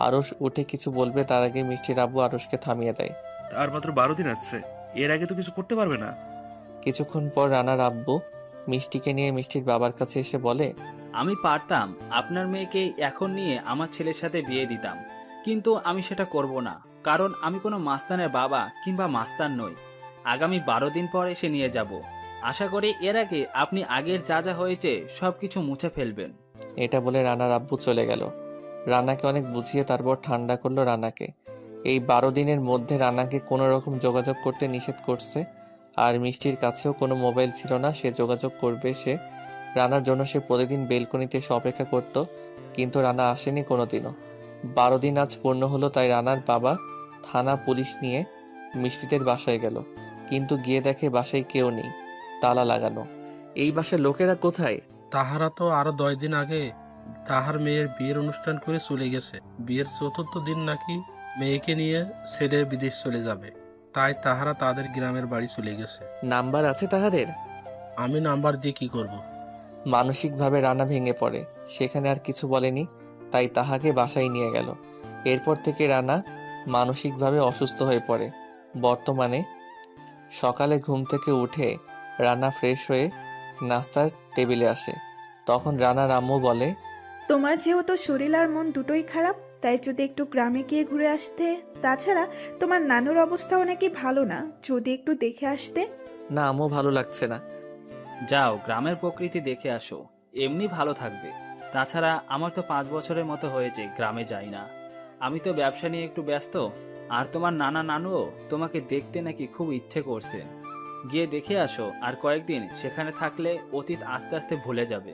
আরশ উঠে কিছু বলবে তার আগে মিষ্টির আব্বু আরশকে থামিয়ে দেয়। আর মাত্র 12 দিন আছে, এর আগে তো কিছু করতে পারবে না। কিছুক্ষণ পর রানার আব্বু মিষ্টিকে নিয়ে মিষ্টির বাবার কাছে এসে বলে, আমি পারতাম আপনার মেয়েকে এখন নিয়ে আমার ছেলের সাথে বিয়ে দিতাম, কিন্তু আমি সেটা করব না, কারণ আমি কোনো মাস্তানের বাবা কিংবা মাস্তান নই। আগামী 12 দিন পর এসে নিয়ে যাব। আশা করি এর আগে আপনি আগের যা যা হয়েছে সব কিছু মুছে ফেলবেন। এটা বলে রানার আব্বু চলে গেল। রানাকে অনেক বুঝিয়ে তারপর ঠান্ডা করলো রানাকে। এই 12 দিনের মধ্যে রানাকে কোনো রকম যোগাযোগ করতে নিষেধ করছে। আর মিষ্টির কাছেও কোনো মোবাইল ছিল না, সে যোগাযোগ করবে সে। রানার জন্য সে প্রতিদিন বেলকনিতে এসে অপেক্ষা করত, কিন্তু রানা আসেনি কোনোদিনও। 12 দিন আজ পূর্ণ হলো, তাই রানার বাবা থানা পুলিশ নিয়ে মিষ্টিদের বাসায় গেল, কিন্তু গিয়ে দেখে বাসায় কেউ নেই, তালা লাগানো। এই বাসার লোকেরা কোথায়? তাহারা তো আরো 10 দিন আগে তাহার মেয়ের বিয়ের অনুষ্ঠান করে চলে গেছে। বিয়ের 4র্থ দিন নাকি মেয়েকে নিয়ে ছেলে বিদেশ চলে যাবে, তাই তাহারা তাদের গ্রামের বাড়ি চলে গেছে। নাম্বার আছে তাহাদের? আমি নাম্বার দিয়ে কি করব? মানসিকভাবে রানা ভেঙে পড়ে। সেখানে আর কিছু বলেনি, তাই তাহাকে বাসায় নিয়ে গেল। এরপর থেকে রানা মানসিকভাবে অসুস্থ হয়ে পড়ে। বর্তমানে সকালে ঘুম থেকে উঠে রানা ফ্রেশ হয়ে নাস্তার টেবিলে আসে। তখন রানার আম্মু বলে, তোমার যেহেতু শরীর আর মন দুটোই খারাপ, তাই যদি একটু গ্রামে গিয়ে ঘুরে আসতে। তাছাড়া তোমার নানুর অবস্থাও নাকি ভালো না, যদি একটু দেখে আসতে। না আম্মু, ভালো লাগছে না। যাও, গ্রামের প্রকৃতি দেখে আসো, এমনি ভালো থাকবে। তাছাড়া আমার তো 5 বছরের মতো হয়েছে গ্রামে যাই না। আমি তো ব্যবসা নিয়ে একটু ব্যস্ত। আর তোমার নানা নানুও তোমাকে দেখতে নাকি খুব ইচ্ছে করছে। গিয়ে দেখে আসো, আর কয়েকদিন সেখানে থাকলে অতীত আস্তে আস্তে ভুলে যাবে।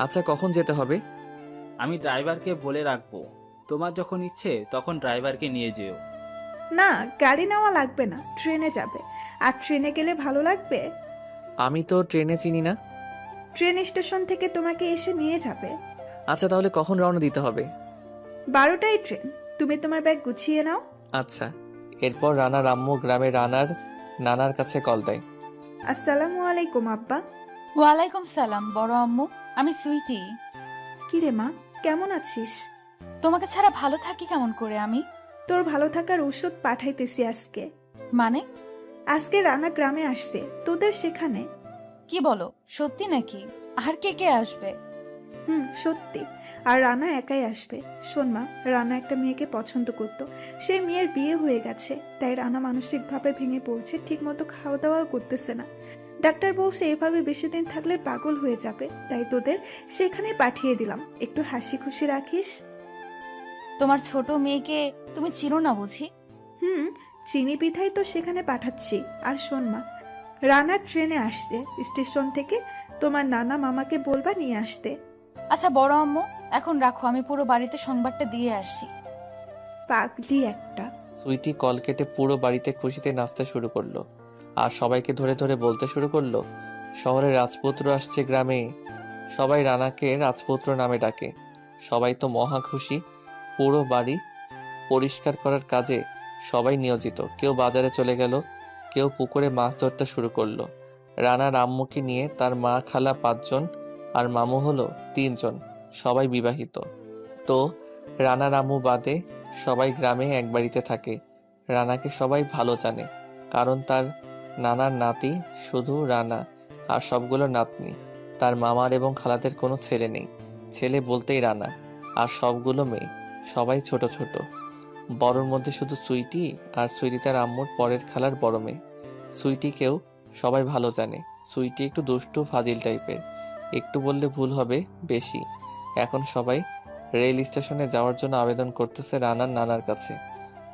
আচ্ছা, কখন যেতে হবে? আমি ড্রাইভারকে বলে রাখবো, তোমার যখন ইচ্ছে তখন ড্রাইভারকে নিয়ে যেও। না, গাড়ি নেওয়া লাগবে না, ট্রেনে যাবে। আর ট্রেনে গেলে ভালো লাগবে। আমি তো ট্রেনে চিনি না। ট্রেন স্টেশন থেকে তোমাকে এসে নিয়ে যাবে। আচ্ছা, তাহলে কখন রওনা দিতে হবে? 12টায় ট্রেন, তুমি তোমার ব্যাগ গুছিয়ে নাও। আচ্ছা। এরপর রানার আম্মু গ্রামে রানার নানার কাছে কল দেয়। আসসালামু আলাইকুম আব্বা। ওয়ালাইকুম সালাম বড় আম্মু, আমি সুইটি। কিরে মা, কেমন আছিস? তোমাকে ছাড়া ভালো থাকি কেমন করে আমি? তোর ভালো থাকার ওষুধ পাঠাইতেছি আজকে। মানে? আজকে রানা গ্রামে আসছে, তোদের সেখানে। কি বলো, সত্যি নাকি? আর কে কে আসবে? সত্যি। আর রানা একাই আসবে। শোন মা, রানা একটা মেয়েকে পছন্দ করতো, সেই মেয়ের বিয়ে হয়ে গেছে, তাই রানা মানসিকভাবে ভেঙে পড়ছে, ঠিক মতো খাওয়া দাওয়াও করতেছে না। ডাক্তার বলছে এভাবে বেশি দিন থাকলে পাগল হয়ে যাবে, তাই তোদের সেখানে পাঠিয়ে দিলাম, একটু হাসি খুশি রাখিস। তোমার ছোট মেয়েকে তুমি চিনো না বুঝি? চিনি পিঠাই তো সেখানে পাঠাচ্ছি। আর শোন মা, রানা ট্রেনে আসছে স্টেশন থেকে, তোমার নানা মামাকে বলবা নিয়ে আসতে। আচ্ছা বড় আম্মু, এখন রাখো, আমি পুরো বাড়িতে সংবাদটা দিয়ে আসি। পাগলি একটা। সুইটি কল কেটে পুরো বাড়িতে খুশিতে নাচতে শুরু করলো, আর সবাইকে ধরে ধরে বলতে শুরু করলো, শহরে রাজপুত্র আসছে গ্রামে। সবাই রানাকে রাজপুত্র নামে ডাকে। সবাই তো মহা খুশি। পুরো বাড়ি পরিষ্কার করার কাজে সবাই নিয়োজিত। কেউ বাজারে চলে গেল, কেউ পুকুরে মাছ ধরতে শুরু করলো। রানার আম্মুকে নিয়ে তার মা খালা 5 জন, আর মামু হলো 3 জন, সবাই বিবাহিত। তো রানার আম্মু বাদে সবাই গ্রামে এক বাড়িতে থাকে। রানাকে সবাই ভালো জানে, কারণ তার নানার নাতি শুধু রানা, আর সবগুলো নাতনি। তার মামার এবং খালাদের কোনো ছেলে নেই। ছেলে বলতেই রানা, আর সবগুলো মেয়ে, সবাই ছোট ছোট। বড়র মধ্যে শুধু সুইটি, আর সুইটি তার আম্মুর পরের খালার বড় মেয়ে। সুইটিকেও সবাই ভালো জানে। সুইটি একটু দুষ্টু ফাজিল টাইপের, একটু বললে ভুল হবে, বেশি। এখন সবাই রেল স্টেশনে যাওয়ার জন্য আবেদন করতেছে রানার নানার কাছে।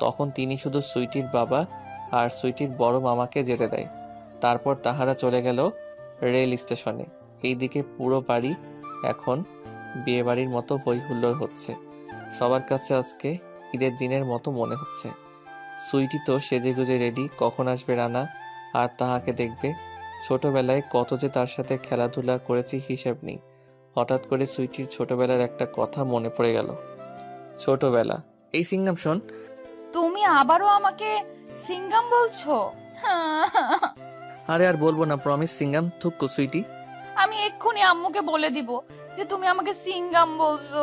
তখন তিনি শুধু সুইটির বাবা আর সুইটির বড় মামাকে যেতে দেয়। তারপর তাহারা চলে গেল রেল স্টেশনে। এইদিকে পুরো বাড়ি এখন বিয়ে বাড়ির মতো হই হুল্লোড় হচ্ছে। সবার কাছে আজকে ঈদের দিনের মতো মনে হচ্ছে। সুইটি তো সেজে গুজে রেডি, কখন আসবে রানা আর তাহাকে দেখবে। ছোটবেলায় কত যে তার সাথে খেলাধুলা করেছি হিসেব নেই। হঠাৎ করে সুইটির ছোটবেলার একটা কথা মনে পড়ে গেল। ছোটবেলা, এই সিঙ্গাম শোন। তুমি আবারও আমাকে সিঙ্গাম বলছো? আরে আর বলবো না, প্রমিস সিঙ্গাম থুক্কু সুইটি। আমি এক্ষুনি আম্মুকে বলে দিব যে তুমি আমাকে সিঙ্গাম বলছো।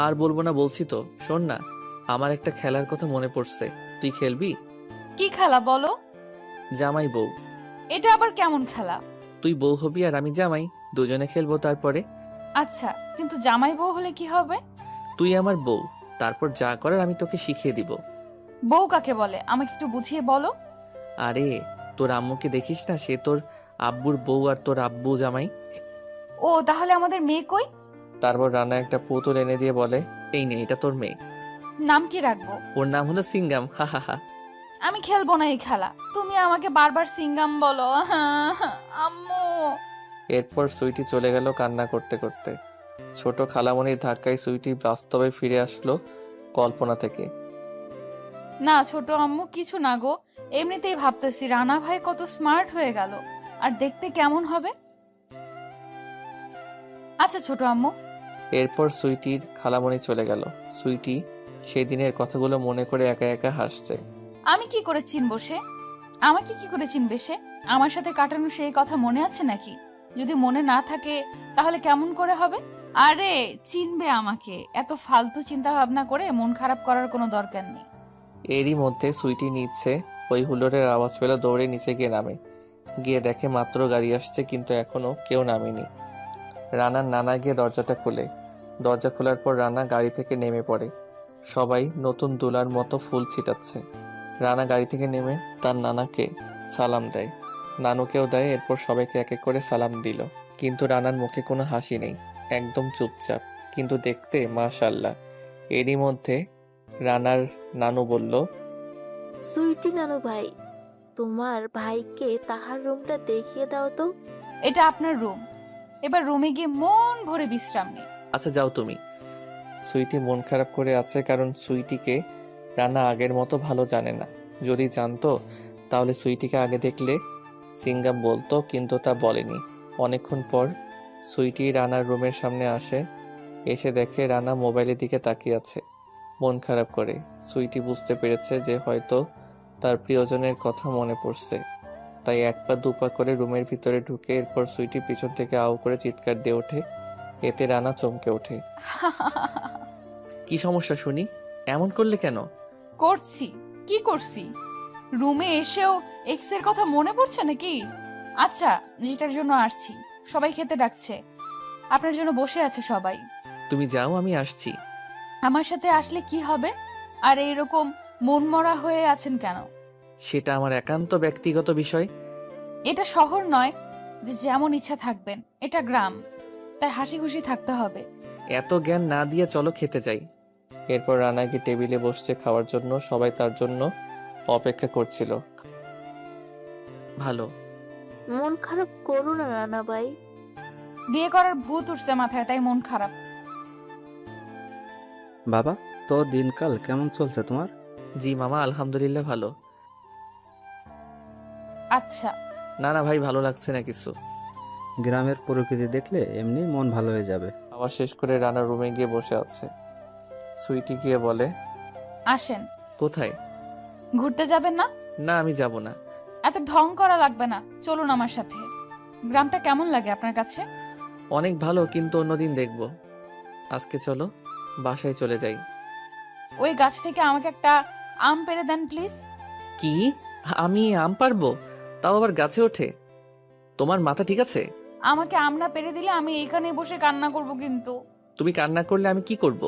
আর বলবো না বলছি তো। শোন না, আমার একটা খেলার কথা মনে পড়ছে, তুই খেলবি? কি খেলা বলো? জামাই বউ। এটা আবার কেমন খেলা? তুই বউ হবি আর আমি জামাই, দুজনে খেলবো। তারপরে আচ্ছা, কিন্তু জামাই বউ হলে কি হবে? তুই আমার বউ, তারপর যা করার আমি তোকে শিখিয়ে দিব। বউ কাকে বলে আমাকে একটু বুঝিয়ে বলো। আরে তোর আম্মুকে দেখিস না, সে তোর আব্বুর বউ আর তোর আব্বু জামাই। ও তাহলে আমাদের মেয়ে কই? তারপর রান্না একটা পুতুল এনে দিয়ে বলে, এই নে, এটা তোর মেয়ে। নাম কি রাখবো? ওর নাম হলো সিঙ্গাম। হা হা হা। আমি খেলবো না এই খেলা, তুমি আমাকে বারবার সিঙ্গাম বলো। আম্মু। এরপর সুইটি চলে গেল কান্না করতে করতে। ছোট খালামণির ধাক্কায় সুইটি বাস্তবে ফিরে আসলো কল্পনা থেকে। না ছোট আম্মু, কিছু না গো, এমনিতেই ভাবতেছি রানা ভাই কত স্মার্ট হয়ে গেল, আর দেখতে কেমন হবে। আচ্ছা ছোট আম্মু। এরপর সুইটির খালামণি চলে গেল। সুইটি সেই দিনের কথাগুলো মনে করে একা একা হাসছে। আমি কি করে চিনবো সে? আমাকে কি করে চিনবে সে? আমার সাথে কাটানো সেই কথা মনে আছে নাকি? যদি মনে না থাকে তাহলে কেমন করে হবে? আরে চিনবে আমাকে, এত ফালতু চিন্তা ভাবনা করে মন খারাপ করার কোনো দরকার নেই। এরই মধ্যে সুইটি নিচ্ছে ওই হুল্লোড়ের আওয়াজ পেল, দৌড়ে নিচে গিয়ে নামে। গিয়ে দেখে মাত্র গাড়ি আসছে, কিন্তু এখনো কেউ নামেনি। রানার নানা গিয়ে দরজাটা খুলে। দরজা খোলার পর রানা গাড়ি থেকে নেমে পড়ে। সবাই নতুন দুলার মতো ফুল ছিটাচ্ছে। রানা গাড়ি থেকে নেমে তার নানাকে সালাম দেয়, নানুকেও দেয়। এরপর সবাইকে এক এক করে সালাম দিল, কিন্তু রানার মুখে কোনো হাসি নেই, একদম চুপচাপ, কিন্তু দেখতে মাশাআল্লাহ। এরই মধ্যে রানার নানু বলল, সুইটি নানু ভাই, তোমার ভাইকে তাহার রুমটা দেখিয়ে দাও তো। এটা আপনার রুম, এবার রুমে গিয়ে মন ভরে বিশ্রাম নিন। আচ্ছা যাও তুমি। সুইটি মন খারাপ করে আছে, কারণ সুইটিকে রানা আগের মতো ভালো জানে না। যদি জানতো তাহলে সুইটিকে আগে দেখলে সিঙ্গাম বলতো, কিন্তু তা বলেনি। অনেকক্ষণ পর সুইটি রানার রুমের সামনে আসে। এসে দেখে রানা মোবাইলের দিকে তাকিয়ে আছে মন খারাপ করে। সুইটি বুঝতে পেরেছে যে হয়তো তার প্রিয়জনের কথা মনে পড়ছে, তাই এক পা দুপা করে রুমের ভিতরে ঢুকে। এরপর সুইটি পিছন থেকে আউ করে চিৎকার দিয়ে ওঠে। এতে রানা চমকে ওঠে। কি সমস্যা শুনি? এমন করলে কেন? করছি? কি করছি? রুমে এসেও এক্স এর কথা মনে পড়ছে নাকি? আচ্ছা, যেটার জন্য আসছি, সবাই খেতে ডাকছে, আপনার জন্য বসে আছে সবাই। তুমি যাও, আমি আসছি। আমার সাথে আসলে কি হবে? আর এইরকম মনমরা হয়ে আছেন কেন? সেটা আমার একান্ত ব্যক্তিগত বিষয়। এটা শহর নয় যে যেমন ইচ্ছা থাকবেন, এটা গ্রাম, তাই হাসি খুশি থাকতে হবে। এত জ্ঞান না দিয়ে চলো খেতে যাই। এরপর রানাকে টেবিলে বসছে খাওয়ার জন্য। সবাই তার জন্য অপেক্ষা করছিল। ভালো। মন খারাপ করো না রানা ভাই। বিয়ে করার ভূত উঠছে মাথায়, তাই মন খারাপ। বাবা, তো দিনকাল কেমন চলছে তোমার? জি মামা, আলহামদুলিল্লাহ ভালো। আচ্ছা। না না ভাই, ভালো লাগছে না কিছু। গ্রামের প্রকৃতি দেখলে এমনি মন ভালো হয়ে যাবে। খাওয়া শেষ করে রানা রুমে গিয়ে বসে আছে। সুইটি গিয়ে বলে, আসেন। কোথায়? ঘুরতে যাবেন না? না, আমি যাব না। এত ঢং করা লাগবে না, চলুন আমার সাথে। গ্রামটা কেমন লাগে আপনার কাছে? অনেক ভালো, কিন্তু অন্যদিন দেখব। আজকে চলো বাসায় চলে যাই। ওই গাছ থেকে আমাকে একটা আম পেড়ে দেন প্লিজ। কি? আমি আম পারবো? তাও আবার গাছে ওঠে? তোমার মাথা ঠিক আছে? আমাকে আম না পেড়ে দিলে আমি এখানে বসে কান্না করব কিন্তু। তুমি কান্না করলে আমি কি করব?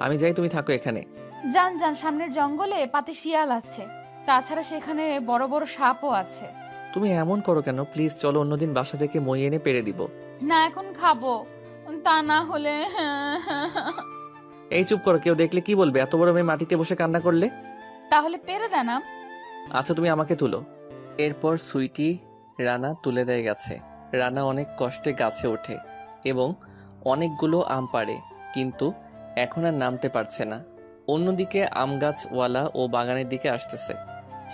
আমি যাই, তুমি থাকো এখানে। যান যান, সামনের জঙ্গলে পাতে শিয়াল আছে, তাছাড়া সেখানে বড় বড় সাপও আছে। তুমি এমন করো কেন? প্লিজ চলো, অন্যদিন বাসা থেকে মই এনে পেড়ে দিব। না, এখন খাবো, তা না হলে। এই চুপ করো, কেউ দেখলে কি বলবে এত বড় মেয়ে মাটিতে বসে কান্না করলে? তাহলে পেড়ে দেন আম। আচ্ছা তুমি আমাকে তুলো। এরপর সুইটি রানা তুলে দেয় গাছে। রানা অনেক কষ্টে গাছে ওঠে এবং অনেকগুলো আম পাড়ে, কিন্তু এখন আর নামতে পারছে না। অন্যদিকে আম গাছওয়ালা ও বাগানের দিকে আসতেছে।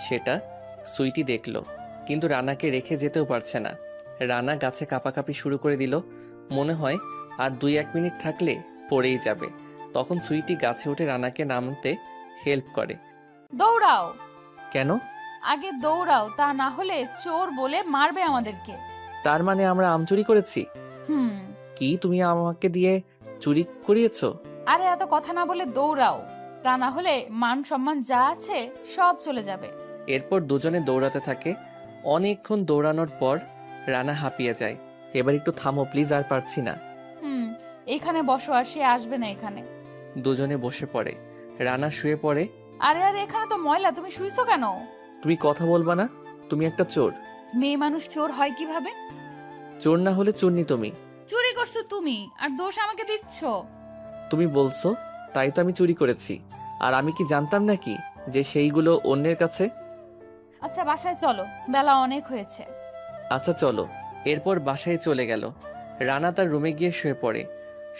সেটা সুইটি দেখলো, কিন্তু রানাকে রেখে যেতেও পারছে না। রানা গাছে কাঁপাকাঁপি শুরু করে দিল। মনে হয় আর 2-1 মিনিট থাকলে পড়েই যাবে। তখন সুইটি গাছে উঠে রানাকে নামতে হেল্প করে। দৌড়াও, কেন? আগে দৌড়াও, তা না হলে চোর বলে মারবে আমাদেরকে। তার মানে আমরা আম চুরি করেছি? হুম। কি তুমি আমাকে দিয়ে চুরি করিয়েছো? আরে এত কথা না বলে দৌড়াও, তা না হলে মান সম্মান যা আছে সব চলে যাবে। এরপর দুজনে দৌড়াতে থাকে। অনেকক্ষণ দৌড়ানোর পর রানা হাঁপিয়ে যায়। এবার একটু থামো প্লিজ, আর পারছি না। এখানে বসো, আর সে আসবে না এখানে। দুজনে বসে পড়ে। রানা শুয়ে পড়ে। আরে আরে এখানে তো ময়লা, তুমি শুইছো কেন? তুমি কথা বলবা না? তুমি একটা চোর। মেয়ে মানুষ চোর হয় কিভাবে? চোর না হলে চুন্নি তুমি। চুরি করছো তুমি, আর দোষ আমাকে দিচ্ছ। তুমি বলছো তাই তো আমি চুরি করেছি। আর আমি কি জানতাম নাকি যে সেইগুলো অন্যের কাছে? আচ্ছা বাসায় চলো, বেলা অনেক হয়েছে। আচ্ছা চলো। এরপর বাসায় চলে গেল। রানা তার রুমে গিয়ে শুয়ে পড়ে।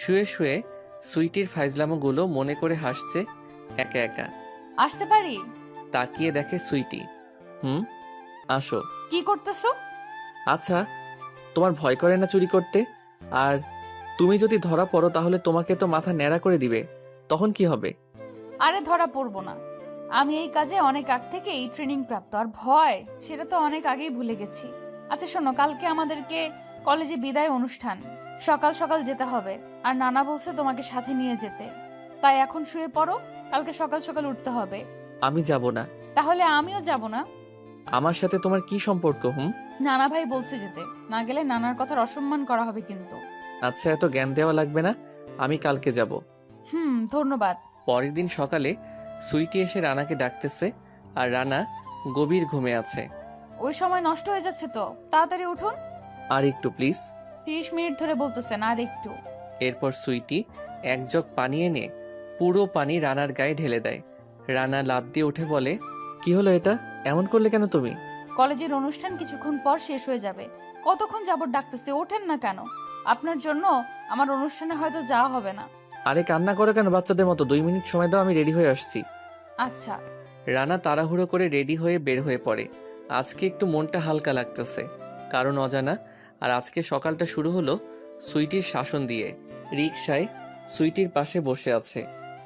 শুয়ে শুয়ে সুইটির ফাইজলামোগুলো মনে করে হাসছে একা একা। আসতে পারি? তাকিয়ে দেখে সুইটি। আসো। কি করতেছো? আচ্ছা, তোমার ভয় করে না চুরি করতে? আর তুমি যদি ধরা পড়ো তাহলে তোমাকে তো মাথা ন্যাড়া করে দিবে, তখন কি হবে? আরে ধরা পড়বো না, আমি এই কাজে অনেক আগ থেকেই ট্রেনিং প্রাপ্ত। আর ভয়, সেটা তো অনেক আগেই ভুলে গেছি। আচ্ছা শোনো, কালকে আমাদেরকে কলেজে বিদায় অনুষ্ঠান, সকাল সকাল যেতে হবে। আর নানা বলছে তোমাকে সাথে নিয়ে যেতে, তাই এখন শুয়ে পড়ো, কালকে সকাল সকাল উঠতে হবে। আমি যাব না। তাহলে আমিও যাব না। আমার সাথে তোমার কি সম্পর্ক? নানা ভাই বলছে যেতে, না গেলে নানার কথার অসম্মান করা হবে কিন্তু। আচ্ছা, এত জ্ঞান দেওয়া লাগবে না, আমি কালকে যাব। ধন্যবাদ। পরের দিন সকালে সুইটি এসে রানাকে ডাকতেছে, আর রানা গভীর ঘুমে আছে। ওই সময় নষ্ট হয়ে যাচ্ছে তো, তাড়াতাড়ি উঠুন। আর একটু প্লিজ। 30 মিনিট ধরে বলতেছেন, আর একটু। এরপর সুইটি এক জগ পানি এনে পুরো পানি রানার গায়ে ঢেলে দেয়। রানা লাফ দিয়ে উঠে বলে, কি হলো এটা? এমন করলে কেন তুমি? কলেজের অনুষ্ঠান কিছুক্ষণ পর শেষ হয়ে যাবে, কতক্ষণ যাবত ডাকতেছে, ওঠেন না কেন? আপনার জন্য আমার অনুষ্ঠানে হয়তো যাওয়া হবে না। আরে কান্না করো কেন বাচ্চাদের মতো? 2 মিনিট সময় দাও, আমি রেডি হয়ে আসছি। আচ্ছা। রানা তাড়াহুড়ো করে রেডি হয়ে বের হয়ে পড়ে। আজকে একটু মনটা হালকা লাগতেছে, কারণ অজানা। আর আজকে সকালটা শুরু হলো সুইটির শাসন দিয়ে। রিকশায় সুইটির পাশে বসে আছে।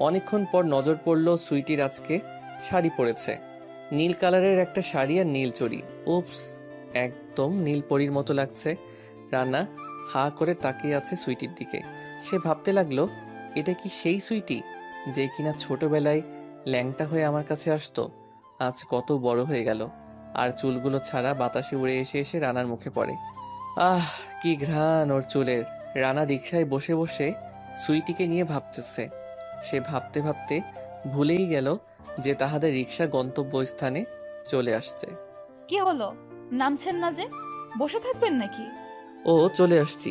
অনেকক্ষণ পর নজর পড়ল সুইটির আজকে শাড়ি পরেছে, নীল কালারের একটা শাড়ি আর নীল চড়ি। উপস, একদম নীল পরীর মতো লাগছে। রানা হা করে তাকিয়ে আছে সুইটির দিকে। সে ভাবতে লাগলো, এটা কি সেই সুইটি যে কিনা ছোটবেলায় ল্যাংটা হয়ে আমার কাছে আসতো? আজ কত বড় হয়ে গেল, আর চুলগুলো ছাড়া বাতাসে উড়ে এসে এসে রানার মুখে পড়ে। আহ, কি ঘ্রাণ ওর চুলের। রানা রিকশায় বসে বসে সুইটিকে নিয়ে ভাবতেছে। সে ভাবতে ভাবতে ভুলেই গেল যে তাহাদের রিকশা গন্তব্যস্থানে চলে আসছে। কি হলো, নামছেন না যে? বসে থাকবেন নাকি? ও, চলে আসছি।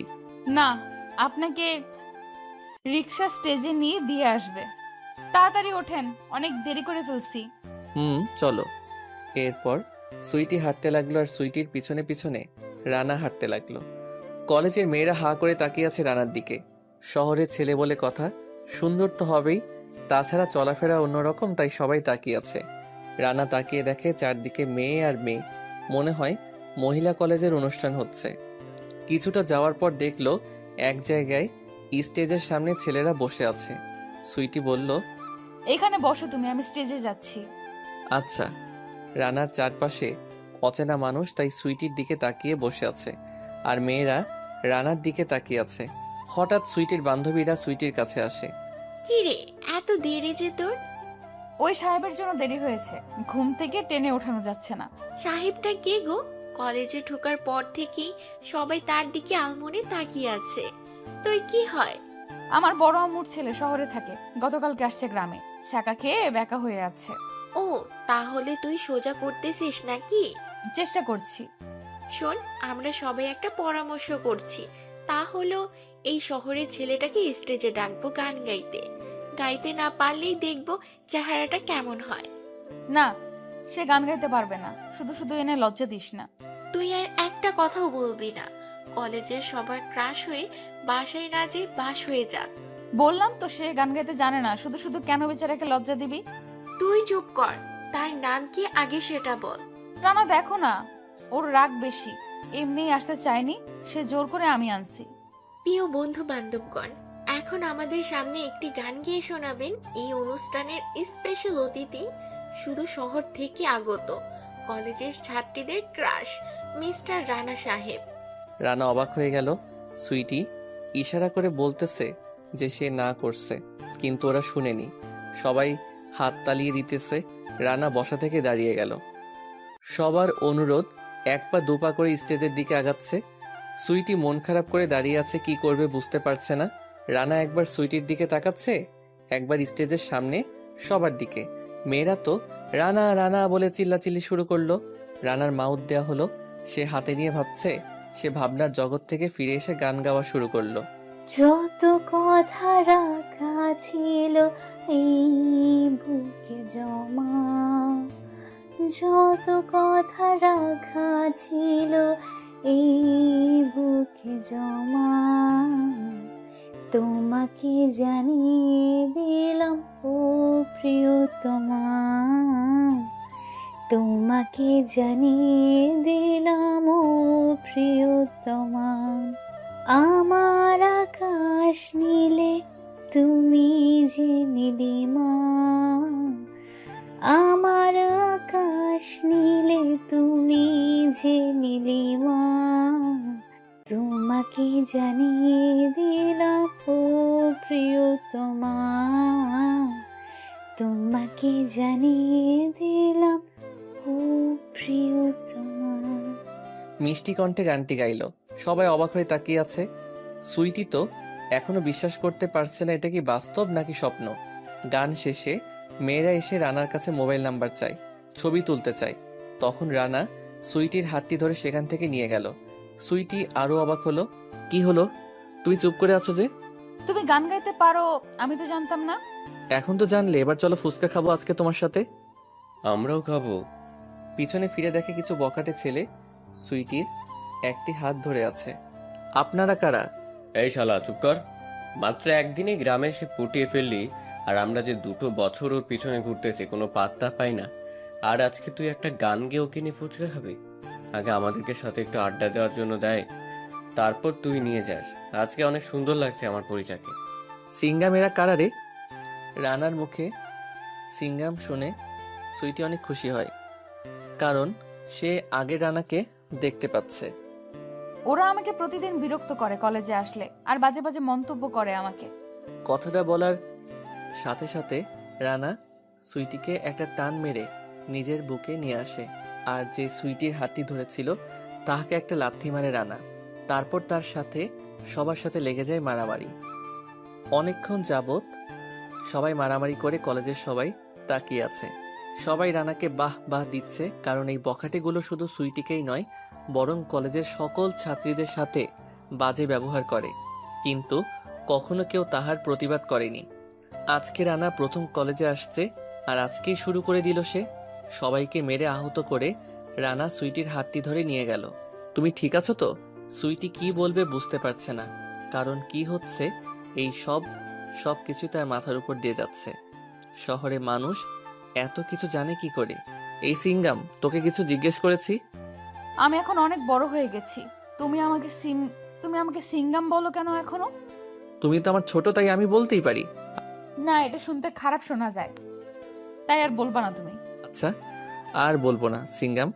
না, আপনাকে রিকশা স্টেজে নিয়ে দিয়ে আসবে। তাড়াতাড়ি ওঠেন, অনেক দেরি করে ফেলছি। চলো। এরপর সুইটি হাঁটতে লাগলো, আর সুইটির পিছনে পিছনে রানা হাঁটতে লাগলো। কলেজের মেয়েরা হা করে তাকিয়ে আছে রানার দিকে। শহরের ছেলে বলে কথা, সুন্দর তো হবেই, তাছাড়া চলাফেরা অন্যরকম, তাই সবাই তাকিয়ে আছে। রানা তাকিয়ে দেখে চারদিকে মেয়ে আর মেয়ে, মনে হয় মহিলা কলেজের অনুষ্ঠান হচ্ছে। কিছুটা যাওয়ার পর দেখলো এক জায়গায় স্টেজের সামনে ছেলেরা বসে আছে। সুইটি বলল, এখানে বসো তুমি, আমি স্টেজে যাচ্ছি। আচ্ছা। রানার চারপাশে অচেনা মানুষ, তাই সুইটির দিকে তাকিয়ে বসে আছে, আর মেয়েরা রানার দিকে তাকিয়ে আছে। হঠাৎ সুইটির বান্ধবীরা সুইটির কাছে আসে। কি রে, এত দেরি যে তোর? ওই সাহেবের জন্য দেরি হয়েছে, ঘুম থেকে টেনে ওঠানো যাচ্ছে না। সাহেবটা কে গো? কলেজে ঢোকার পর থেকেই সবাই তার দিকে আলমনে তাকিয়ে আছে। তোর কি হয়? আমার বড় আম্মুর ছেলে শহরে থাকে, গতকালকে আসছে গ্রামে, ছাকা খেয়ে বেকা হয়ে আছে। ও, তাহলে তুই সোজা করতেছিস নাকি? চেষ্টা করছি। শোন, আমরা সবাই একটা পরামর্শ করছি, তা হলো এই শহরের ছেলেটাকে স্টেজে ডাকবো গান গাইতে। গাইতে না পারলেই দেখবো চেহারাটা কেমন হয়। না, সে গান গাইতে পারবে না, শুধু শুধু এনে লজ্জা দিস না। তুই আর একটা কথাও বলবি না। কলেজের সবার ক্রাশ হয়ে বাসায় না যে বাস হয়ে যাক। বললাম তো সে গান গাইতে জানে না, শুধু শুধু কেন বেচারাকে লজ্জা দিবি? তুই চুপ কর, তার নাম কি আগে সেটা বল। রানা দেখো না, ওর রাগ বেশি, এমনি আসতে চাইনি, সে জোর করে আমি আনছি। প্রিয় বন্ধু বান্ধবগণ, এখন এখন আমাদের সামনে একটি গান গেয়ে শোনাবেন এই অনুষ্ঠানের স্পেশাল অতিথি, শুধু শহর থেকে আগত কলেজের ছাত্রীদের ক্রাশ মিস্টার রানা সাহেব। রানা অবাক হয়ে গেল। সুইটি ইশারা করে বলতেছে যে সে না করছে, কিন্তু ওরা শুনেনি। সবাই হাত তালিয়ে দিতেছে। রানা বসা থেকে দাঁড়িয়ে গেল। সবার অনুরোধ, এক পা দু পা করে স্টেজের দিকে আগাচ্ছে। সুইটি মন খারাপ করে দাঁড়িয়ে আছে, কি করবে বুঝতে পারছে না। রানা একবার সুইটির দিকে তাকাচ্ছে, একবার স্টেজের সামনে সবার দিকে। মেয়েরা তো রানা রানা বলে চিল্লাচিল্লি শুরু করলো। রানার মাউথ দেয়া হলো। সে হাতে নিয়ে ভাবছে। সে ভাবনার জগৎ থেকে ফিরে এসে গান গাওয়া শুরু করলো। যত কথা রাখা ছিল এই বুকে জমা, যত কথা রাখা ছিল এই বুকে জমা, তোমাকে জানিয়ে দিলাম ও প্রিয়তমা, তোমাকে জানিয়ে দিলাম ও প্রিয়তমা। আমার আকাশ নীলে তুমি যে নীলিমা, আমার আকাশ নীলে তুমি যে নীলিমা, তোমাকে জানিয়ে দিলাম ও প্রিয়তমা, তোমাকে জানিয়ে দিলাম ও প্রিয়তমা। মিষ্টি কণ্ঠে গানটি গাইল। সবাই অবাক হয়ে তাকিয়ে আছে। সুইটি তো এখনো বিশ্বাস করতে পারছে না এটা কি বাস্তব নাকি স্বপ্ন। গান শেষে মেয়েরা এসে রানার কাছে মোবাইল নাম্বার চায়, ছবি তুলতে চায়। তখন রানা সুইটির হাতটি ধরে সেখান থেকে নিয়ে গেল। সুইটি আরো অবাক হলো। কি হলো, তুমি চুপ করে আছো যে? তুমি গান গাইতে পারো, আমি তো জানতাম না। এখন তো জানলে, এবার চলো ফুচকা খাবো আজকে তোমার সাথে। আমরাও খাবো। পিছনে ফিরে দেখে কিছু বখাটে ছেলে সুইটির একটি হাত ধরে আছে। আপনারা কারা? এই শালা চুপ কর। মাত্র একদিনে গ্রামে এসে পটিয়ে ফেললি, আর আমরা যে 2 বছর ওর পিছনে ঘুরতেছি কোনো পাত্তা পাই না। আর আজকে তুই একটা গান গেয়ে ওকে নিয়ে ফুচকা খাবি? আগে আমাদেরকে সাথে একটু আড্ডা দেওয়ার জন্য দেয়, তারপর তুই নিয়ে যাস। আজকে অনেক সুন্দর লাগছে আমার পরিচাকে। সিঙ্গামেরা কারা রে? রানার মুখে সিঙ্গাম শুনে সুইটি অনেক খুশি হয়, কারণ সে আগে রানাকে দেখতে পাচ্ছে। ওরা আমাকে প্রতিদিন বিরক্ত করে কলেজে আসলে, আর বাজে বাজে মন্তব্য করে আমাকে। কথাটা বলার সাথে সাথে রানা সুইটিকে একটা টান মেরে নিজের বুকে নিয়ে আসে, আর যে সুইটির হাতটি ধরেছিল তাহাকে একটা লাথি মারে রানা। তারপর তার সাথে সবার সাথে লেগে যায় মারামারি। অনেকক্ষণ যাবত সবাই মারামারি করে কলেজের সবাই তাকিয়ে আছে। সবাই রানাকে বাহ বাহ দিচ্ছে, কারণ এই বখাটেগুলো শুধু সুইটিকেই নয়, বরং কলেজের সকল ছাত্রীদের সাথে বাজে ব্যবহার করে, কিন্তু কখনো কেউ তাহার প্রতিবাদ করেনি। আজকে রানা প্রথম কলেজে আসছে, আর আজকেই শুরু করে দিল সে। সবাইকে মেরে আহত করে রানা সুইটির হাতটি ধরে নিয়ে গেল। তুমি ঠিক আছো তো? সুইটি কি বলবে বুঝতে পারছে না, কারণ কি হচ্ছে এই সব কিছু তার মাথার উপর দিয়ে যাচ্ছে। শহরে মানুষ এত কিছু জানে কি করে? এই সিঙ্গাম, তোকে কিছু জিজ্ঞেস করেছি? আমি এখন অনেক বড় হয়ে গেছি, তুমি আমাকে সিঙ্গাম বলো কেন এখনো? তুমি তো আমার ছোট, তাই আমি বলতেই পারি। না, এটা শুনতে খারাপ শোনা যায়, তাই আর বলবা না তুমি। আচ্ছা, আর বলবো না সিঙ্গাম।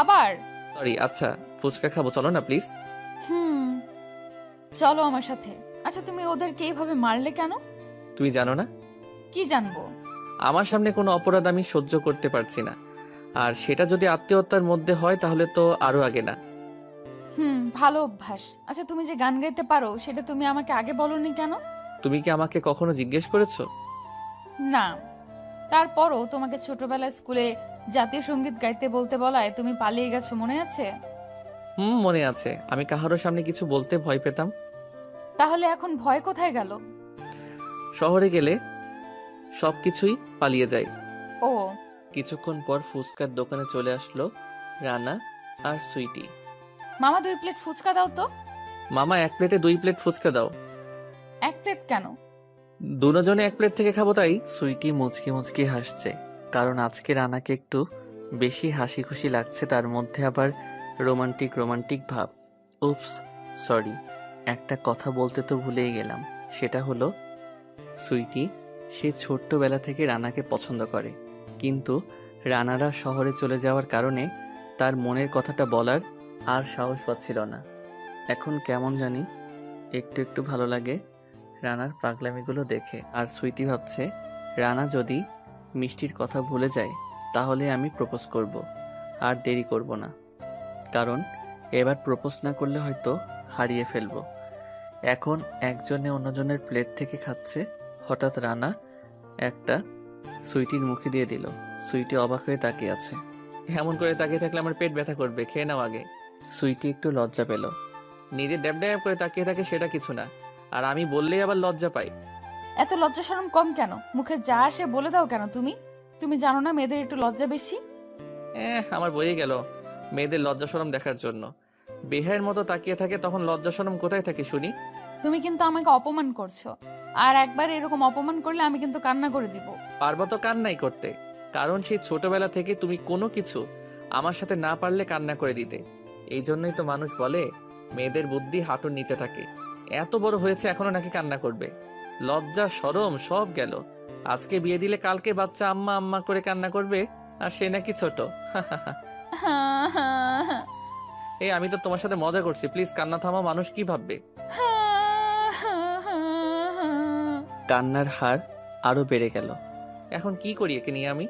আবার সরি। আচ্ছা, ফুচকা খাবো, চলো না প্লিজ। চলো আমার সাথে। আচ্ছা, তুমি ওদেরকে এইভাবে মারলে কেন? তুই জানো না? কি জানবো? আমার সামনে কোনো অপরাধ আমি সহ্য করতে পারছি না, আর সেটা যদি আত্মীয়তার মধ্যে হয় তাহলে তো আরো আগে না। ভালো অভ্যাস। আচ্ছা, তুমি যে গান গাইতে পারো সেটা তুমি আমাকে আগে বলনি কেন? তুমি কি আমাকে কখনো জিজ্ঞেস করেছো? না, তারপরও তোমাকে ছোটবেলায় স্কুলে জাতীয় সঙ্গীত গাইতে বলতে বলায় তুমি পালিয়ে গেছো, মনে আছে? মনে আছে। আমি কাহারও সামনে কিছু বলতে ভয় পেতাম। তাহলে এখন ভয় কোথায় গেল? শহরে গেলে সবকিছুই পালিয়ে যায়। ও। কিছুক্ষণ পর ফুচকার দোকানে চলে আসলো রানা আর সুইটি। মামা 2 প্লেট ফুচকা দাও তো। মামা 1 প্লেটে 2 প্লেট ফুচকা দাও। 1 প্লেট কেন? দুজনে 1 প্লেট থেকে খাবো তাই। সুইটি মুচকি মুচকি হাসছে, কারণ আজকে রানাকে একটু বেশি হাসি খুশি লাগছে, তার মধ্যে আবার রোমান্টিক ভাব। উপস, সরি, একটা কথা বলতে তো ভুলেই গেলাম। সেটা হলো সুইটি সে ছোট্টবেলা থেকে রানাকে পছন্দ করে, কিন্তু রানারা শহরে চলে যাওয়ার কারণে তার মনের কথাটা বলার আর সাহস পাচ্ছিল না। এখন কেমন জানি একটু একটু ভালো লাগে রানার পাগলামিগুলো দেখে। আর সুইটি ভাবছে রানা যদি মিষ্টির কথা ভুলে যায় তাহলে আমি প্রপোজ করব, আর দেরি করব না, কারণ এবার প্রপোজ না করলে হয়তো হারিয়ে ফেলবো। এখন একজনে অন্যজনের প্লেট থেকে খাচ্ছে, হঠাৎ রানা একটা সুইটির মুখে দিয়ে দিল। সুইটি অবাক হয়ে তাকিয়ে আছে। এমন করে তাকিয়ে থাকলে আমার পেট ব্যথা করবে, খেয়ে নাও আগে। সুইটি একটু লজ্জা পেল। নিজে ড্যাব ড্যাব করে তাকিয়ে থাকে সেটা কিছু না, আর আমি বললেই আবার লজ্জা পাই। এত লজ্জা শরম কম কেন? মুখে যা আসে বলে দাও কেন? তুমি জানো না মেয়েদের একটু লজ্জা বেশি? আমার বইয়ে গেল মেয়েদের লজ্জা শরম দেখার জন্য। বেহায়ের মতো তাকিয়ে থাকে, তখন লজ্জা শরম কোথায় থাকে শুনি? তুমি কিন্তু আমাকে অপমান করছো, আর একবার এরকম অপমান করলে আমি কিন্তু কান্না করে দিব। পারবো তো কান্নাই করতে, কারণ সেই ছোটবেলা থেকে তুমি কোনো কিছু আমার সাথে না পারলে কান্না করে দিতে। এই জন্যই তো মানুষ বলে মেয়েদের বুদ্ধি হাঁটুর নিচে থাকে। এত বড় হয়েছে এখনো নাকি কান্না করবে? লজ্জা শরম সব গেল। আজকে বিয়ে দিলে কালকে বাচ্চা আম্মা আম্মা করে কান্না করবে, আর সে নাকি ছোট। এই আমি তো তোমার সাথে মজা করছি, প্লিজ কান্না থামাও, মানুষ কি ভাববে? কান্নার হার আরো বেড়ে গেল। এখন কি করি একে নিয়ে আমি?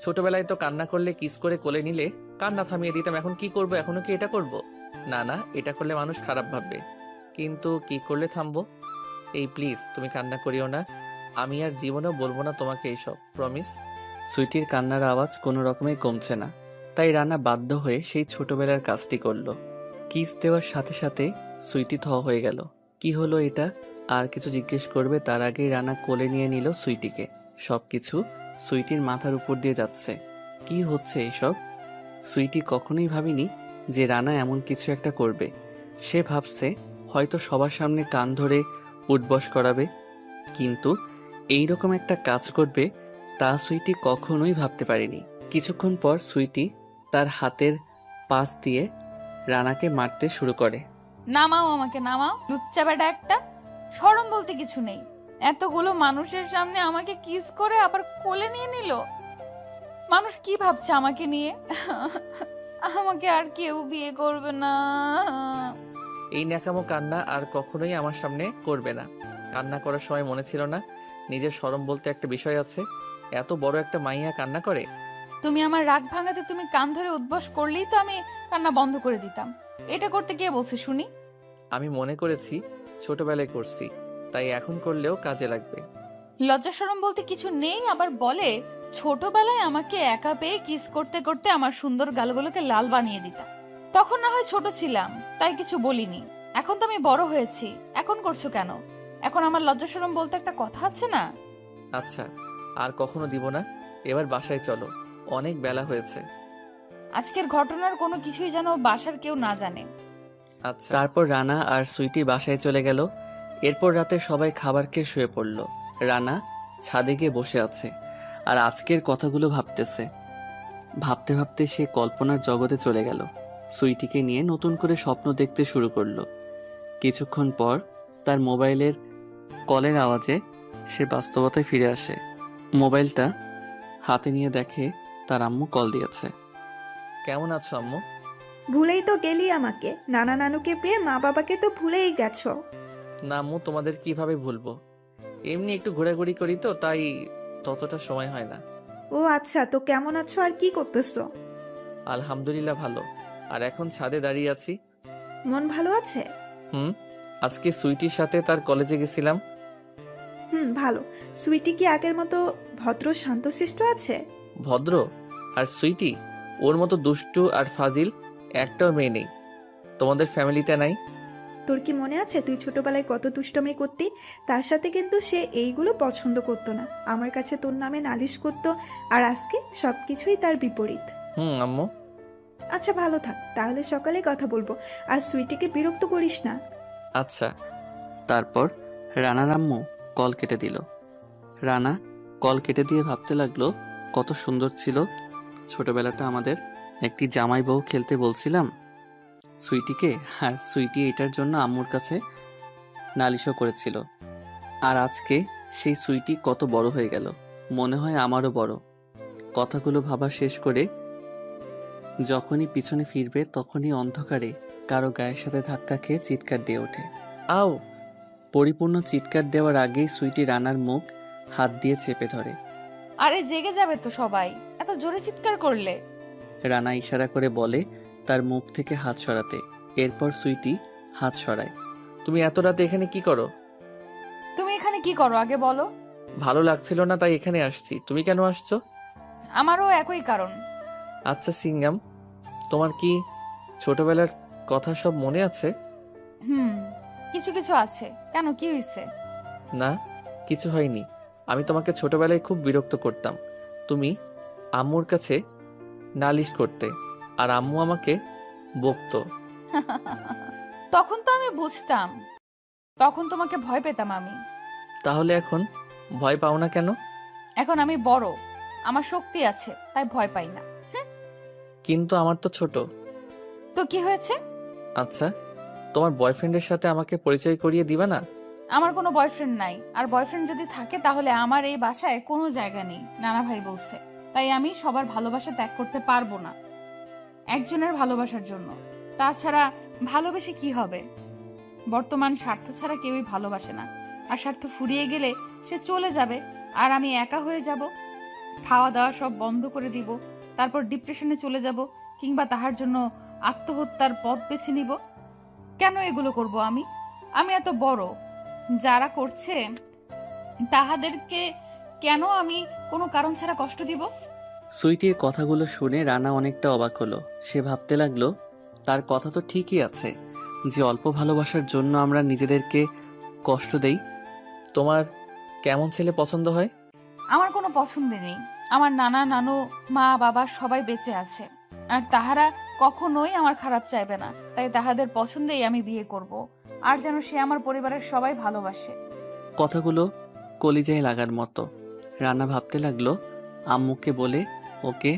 ছোটবেলায় তো কান্না করলে কিস করে কোলে নিলে কান্না থামিয়ে দিতাম, এখন কি করব? এখনো কি এটা করব? না না, এটা করলে মানুষ খারাপ ভাববে, কিন্তু কি করলে থামবো? এই প্লিজ তুমি কান্না করিও না, আমি আর জীবনেও বলবো না তোমাকে এইসব, প্রমিস। সুইটির কান্নার আওয়াজ কোনো রকমে কমছে না, তাই রানা বাধ্য হয়ে সেই ছোটবেলার কাজটি করলো। কিস দেওয়ার সাথে সাথে সুইটি থ হয়ে গেল। কি হলো এটা? আর কিছু জিজ্ঞেস করবে তার আগেই রানা কোলে নিয়ে নিল সুইটিকে। সবকিছু সুইটির মাথার উপর দিয়ে যাচ্ছে। কি হচ্ছে এসব? সুইটি কখনোই ভাবেনি যে রানা এমন কিছু একটা করবে। সে ভাবছে হয়তো সবার সামনে কান ধরে উঠবস করাবে, কিন্তু এইরকম একটা কাজ করবে তা সুইটি কখনোই ভাবতে পারেনি। কিছুক্ষণ পর সুইটি তার হাতের পাশ দিয়ে রানাকে মারতে শুরু করে। নামাও আমাকে, নামাও, লুচ্চা বেটা একটা। শরম বলতে কিছু নেই। এতগুলো মানুষের সামনে আমাকে কিস করে আবার কোলে নিয়ে নিল। মানুষ কি ভাবছে আমাকে নিয়ে? আমাকে আর কেউ বিয়ে করবে না। এই ন্যাকামো কান্না আর কখনোই আমার সামনে করবে না। কান্না করার সময় মনে ছিল না নিজের শরম বলতে একটা বিষয় আছে? এত বড় একটা মাইয়া কান্না করে? তুমি আমার রাগ ভাঙাতে তুমি কান ধরে উদ্বস করলেই তো আমি কান্না বন্ধ করে দিতাম। এটা করতে কে বলছে শুনি? আমি মনে করেছি ছোটবেলায় করছি, তাই এখন করলেও কাজে লাগবে। লজ্জা শরম বলতে কিছু নেই, আবার বলে ছোটবেলায় আমাকে একা পেয়ে কিস করতে করতে আমার সুন্দর গালগুলোকে লাল বানিয়ে দিতাম। তখন না হয় ছোট ছিলাম, তাই কিছু বলিনি। এখন তো আমি বড় হয়েছি, এখন করছো কেন? এখন আমার লজ্জা শরম বলতে একটা কথা আছে না? আচ্ছা, আর কখনো দিব না। এবার বাসায় চলো, অনেক বেলা হয়েছে। আজকের ঘটনার কোনো কিছুই যেন বাসার কেউ না জানে। আচ্ছা। তারপর রানা আর সুইটি বাসায় চলে গেল। এরপর রাতে সবাই খাবার খেয়ে শুয়ে পড়ল। রানা ছাদে গিয়ে বসে আছে আর আজকের কথাগুলো ভাবতেছে। ভাবতে ভাবতে সে কল্পনার জগতে চলে গেল। সুইটিকে নিয়ে নতুন করে স্বপ্ন দেখতে শুরু করলো। কিছুক্ষণ পর তার মোবাইলের কলের আওয়াজে সে বাস্তবতায় ফিরে আসে। মোবাইলটা হাতে নিয়ে দেখে তার আম্মু কল দিয়েছে। কেমন আছো আম্মু? ভুলেই তো গেলি আমাকে, নানা নানুকে পেয়ে মা বাবাকে তো ভুলেই গেছো। না আম্মু, তোমাদের কিভাবে ভুলবো? এমনি একটু ঘোরাঘুরি করি তো, তাই ততটা সময় হয় না। ও আচ্ছা, তো কেমন আছো আর কি করতেছো? আলহামদুলিল্লাহ ভালো, আর এখন ছাদে দাঁড়িয়ে আছি। মন ভালো আছে? আজকে সুইটির সাথে তার কলেজে গেছিলাম। ভালো। সুইটি কি আগের মতো ভদ্র শান্তশিষ্ট আছে? ভদ্র? আর সুইটি? ওর মতো দুষ্টু আর ফাজিল একটাও মেয়ে নেই। তোমাদের ফ্যামিলিতে নাই? তোর কি মনে আছে তুই ছোটবেলায় কত দুষ্টমি করতি? তার সাথে কিন্তু সে এইগুলো পছন্দ করতো না। আমার কাছে তোর নামে নালিশ করতো, আর আজকে সবকিছুই তার বিপরীত। আম্মু। আচ্ছা ভালো থাক, তাহলে সকালে কথা বলবো। আর সুইটিকে বিরক্ত করিস না। আচ্ছা। তারপর রানার আম্মু কল কেটে দিল। রানা কল কেটে দিয়ে ভাবতে লাগলো কত সুন্দর ছিল ছোটবেলাটা আমাদের। একটি জামাই বউ খেলতে বলছিলাম সুইটিকে, আর সুইটি এটার জন্য আম্মুর কাছে নালিশও করেছিল। আর আজকে সেই সুইটি কত বড় হয়ে গেল, মনে হয় আমারও বড়। কথাগুলো ভাবা শেষ করে যখনই পিছনে ফিরবে তখনই অন্ধকারে কারো গায়ের সাথে ধাক্কা খেয়ে চিৎকার দিয়ে ওঠে। আও! পরিপূর্ণ চিৎকার দেওয়ার আগেই সুইটি রানার মুখ হাত দিয়ে চেপে ধরে। আরে জেগে যাবে তো সবাই, এত জোরে চিৎকার করলে। রানা ইশারা করে বলে তার মুখ থেকে হাত সরাতে। এরপর সুইটি হাত সরায়। তুমি এত রাতে এখানে কি করো? তুমি এখানে কি করো আগে বলো। ভালো লাগছিল না তাই এখানে আসছি। তুমি কেন আসছো? আমারও একই কারণ। আচ্ছা সিঙ্গাম, তোমার কি ছোটবেলার কথা সব মনে আছে? কিছু কিছু আছে। কেন, কি হয়েছে? না, কিছু হয়নি। আমি তোমাকে ছোটবেলায় খুব বিরক্ত করতাম। তুমি আম্মুর কাছে নালিশ করতে আর আম্মু আমাকে বকতো। তখন তো আমি বুঝতাম, তখন তোমাকে ভয় পেতাম আমি। তাহলে এখন ভয় পাও না কেন? এখন আমি বড়, আমার শক্তি আছে, তাই ভয় পাই না। কিন্তু আমার তো ছোট। তো কি হয়েছে? আচ্ছা, তোমার বয়ফ্রেন্ডের সাথে আমাকে পরিচয় করিয়ে দিবা না? আমার কোনো বয়ফ্রেন্ড নাই, আর বয়ফ্রেন্ড যদি থাকে তাহলে আমার এই বাসায় কোনো জায়গা নেই, নানা ভাই বলছে। তাই আমি সবার ভালোবাসা ত্যাগ করতে পারবো না একজনের ভালোবাসার জন্য। তাছাড়া ভালোবেসে কি হবে? বর্তমান স্বার্থ ছাড়া কেউই ভালোবাসে না, আর স্বার্থ ফুরিয়ে গেলে সে চলে যাবে আর আমি একা হয়ে যাব। খাওয়া দাওয়া সব বন্ধ করে দিব, তারপর ডিপ্রেশনে চলে যাব, কিংবা তাহার জন্য আত্মহত্যার পথ বেছে নিব। কেন এগুলো করব আমি? আমি এত বড়, যারা করছে তাহাদেরকে কেন আমি কোনো কারণ ছাড়া কষ্ট দিব? সুইটির কথাগুলো শুনে রানা অনেকটা অবাক হলো। সে ভাবতে লাগলো তার কথা তো ঠিকই আছে যে অল্প ভালোবাসার জন্য আমরা নিজেদেরকে কষ্ট দেই। তোমার কেমন ছেলে পছন্দ হয়? আমার কোনো পছন্দ নেই। আমার নানা নানু মা বাবা সবাই বেঁচে আছে, আর তাহারা কখনোই আমার খারাপ চাইবে না। তাই তাহাদের পছন্দেই আমি বিয়ে করব, আর যেন সে আমার পরিবারের সবাই ভালোবাসে। কথাগুলো কলিজায় লাগার মতো। রানা ভাবতে লাগলো আম্মুকে বলে ওকে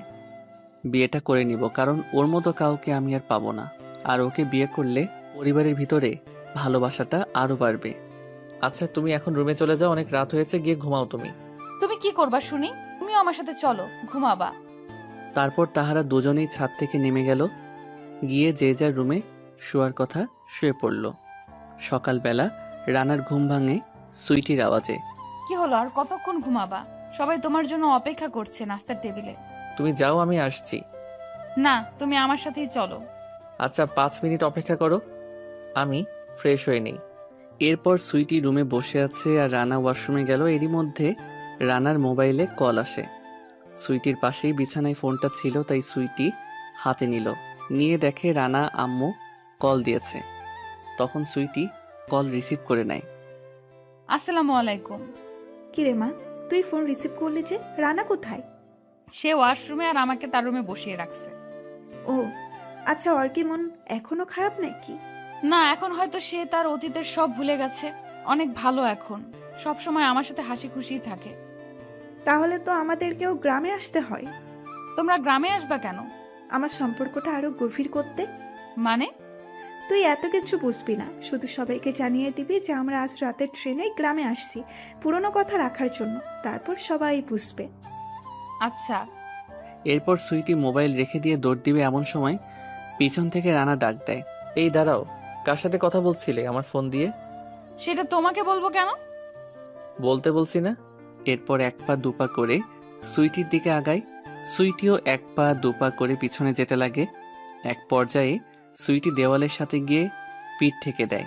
বিয়েটা করে নিব, কারণ ওর মতো কাউকে আমি আর পাবো না। আর ওকে বিয়ে করলে পরিবারের ভিতরে ভালোবাসাটা আরো বাড়বে। আচ্ছা তুমি এখন রুমে চলে যাও, অনেক রাত হয়েছে, গিয়ে ঘুমাও। তুমি কি করবা শুনি? তুমিও আমার সাথে চলো, ঘুমাবা। তারপর তাহারা দুজনেই ছাদ থেকে নেমে গেল, গিয়ে যে যার রুমে শোয়ার কথা শুয়ে পড়ল। সকালবেলা রানার ঘুম ভাঙে সুইটির আওয়াজে। কি হলো, আর কতক্ষণ ঘুমাবা? সবাই তোমার জন্য অপেক্ষা করছে নাস্তার টেবিলে। তুমি যাও, আমি আসছি। না, তুমি আমার সাথেই চলো। আচ্ছা 5 মিনিট অপেক্ষা করো, আমি ফ্রেশ হয়ে নেই। এরপর সুইটি রুমে বসে আছে আর রানা ওয়াশরুমে গেল। এরই মধ্যে রানার মোবাইলে কল আসে। সুইটির পাশেই বিছানায় ফোনটা ছিল, তাই সুইটি হাতে নিল, নিয়ে দেখে রানা আম্মু কল দিয়েছে। তখন সুইটি কল রিসিভ করে নেয়। আসসালামু আলাইকুম। কিরে মা, তুই ফোন রিসিভ করলি যে? রানা কোথায়? সে ওয়াশরুমে, আর আমাকে তার রুমে বসিয়ে রাখছে। ও আচ্ছা, ওর কি মন এখনো খারাপ নাকি? না, এখন হয়তো সে তার অতীতের সব ভুলে গেছে। অনেক ভালো এখন, সব সময় আমার সাথে হাসি খুশি থাকে। তাহলে তো আমাদেরকেও গ্রামে আসতে হয়। তোমরা গ্রামে আসবা কেন? আমার সম্পর্কটা আরো গভীর করতে। মানে? তুই এত কিছু বুঝবি না, শুধু সবাইকে জানিয়ে দিবি যে আমরা আজ রাতের ট্রেনে গ্রামে আসছি, পুরনো কথা রাখার জন্য। তারপর সবাই বুঝবে। আচ্ছা। এরপর সুইটি মোবাইল রেখে দিয়ে দৌড় দিবে, এমন সময় পিছন থেকে রানা ডাক দেয়। এই দাঁড়াও, কার সাথে কথা বলছিলে আমার ফোন দিয়ে? সেটা তোমাকে বলবো কেন? বলতে বলছি না। এরপর 1 পা 2 পা করে সুইটির দিকে আগায়। সুইটিও 1 পা 2 পা করে পিছনে যেতে লাগে। এক পর্যায়ে সুইটি দেওয়ালের সাথে গিয়ে পিঠ ঠেকে দেয়।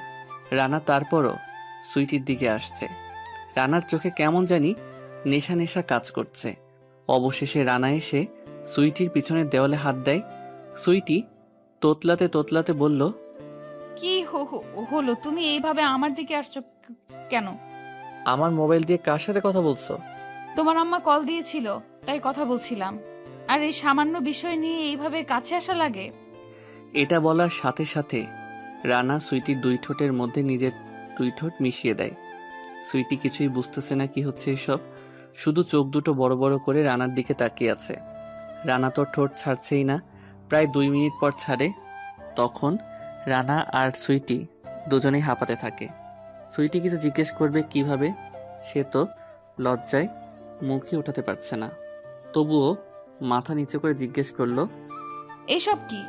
রানা তারপরও সুইটির দিকে আসছে। রানার চোখে কেমন জানি নেশা নেশা কাজ করছে। অবশেষে রানা এসে সুইটির পিছনের দেওয়ালে হাত দেয়। সুইটি তোতলাতে তোতলাতে বলল, কি হলো? তুমি এইভাবে আমার দিকে আসছো কেন? আমার মোবাইল দিয়ে কার সাথে কথা বলছো? তোমার আম্মা কল দিয়েছিল, তাই কথা বলছিলাম। আর এই সামান্য বিষয় নিয়ে এইভাবে কাছে আসা লাগে? এটা বলার সাথে সাথে রানা সুইটির 2 ঠোঁটের মধ্যে নিজের 2 ঠোঁট মিশিয়ে দেয়। সুইটি কিছুই বুঝতেছে না কি হচ্ছে এসব, শুধু চোখ দুটো বড় বড় করে রানার দিকে তাকিয়ে আছে। রানা তো ঠোঁট ছাড়ছেই না, প্রায় 2 মিনিট পর ছাড়ে। তখন রানা আর সুইটি দুজনেই হাঁপাতে থাকে। সুইটি কিছু জিজ্ঞেস করবে কিভাবে, সে তো লজ্জায় মুখে উঠাতে পারছে না। তবুও মাথা নিচু করে জিজ্ঞেস করলো, এইসব কি?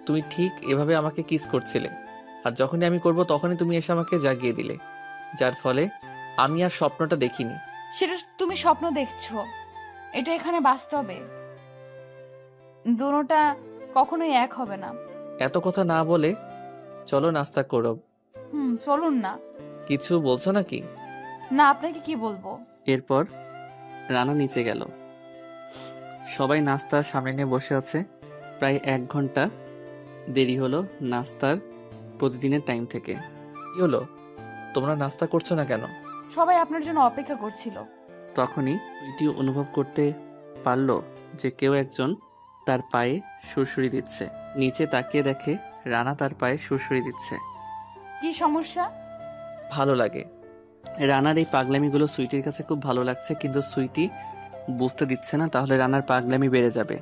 তুমি ঠিক এভাবে আমাকে কিস করছিলে, আর যখনই আমি করব তখনই তুমি এসে আমাকে জাগিয়ে দিলে, যার ফলে আমি আর স্বপ্নটা দেখিনি। সেটা তুমি স্বপ্ন দেখছো, এটা এখানে বাস্তবে। দুটোটা কখনোই এক হবে না। এত কথা না বলে চলো নাস্তা করো। চলুন না। কিছু বলছো নাকি? না, আপনাকে কি বলবো? এরপর রানা নিচে গেল। সবাই নাস্তার সামনে নিয়ে বসে আছে। প্রায় 1 ঘন্টা দেরি হলো নাস্তার প্রতিদিনের টাইম থেকে। কি হলো, তোমরা নাস্তা করছো না কেন? সবাই আপনার জন্য অপেক্ষা করছিল। তখনই সুইটি অনুভব করতে পারলো যে কেউ একজন তার পায়ে সুড়সুড়ি দিচ্ছে। নিচে তাকিয়ে দেখে রানা তার পায়ে সুড়সুড়ি দিচ্ছে। কি সমস্যা? ভালো লাগে। রানার এই পাগলামিগুলো সুইটির কাছে খুব ভালো লাগছে, কিন্তু সুইটি বুঝতে দিচ্ছে না, তাহলে রানার পাগলামি বেড়ে যাবে।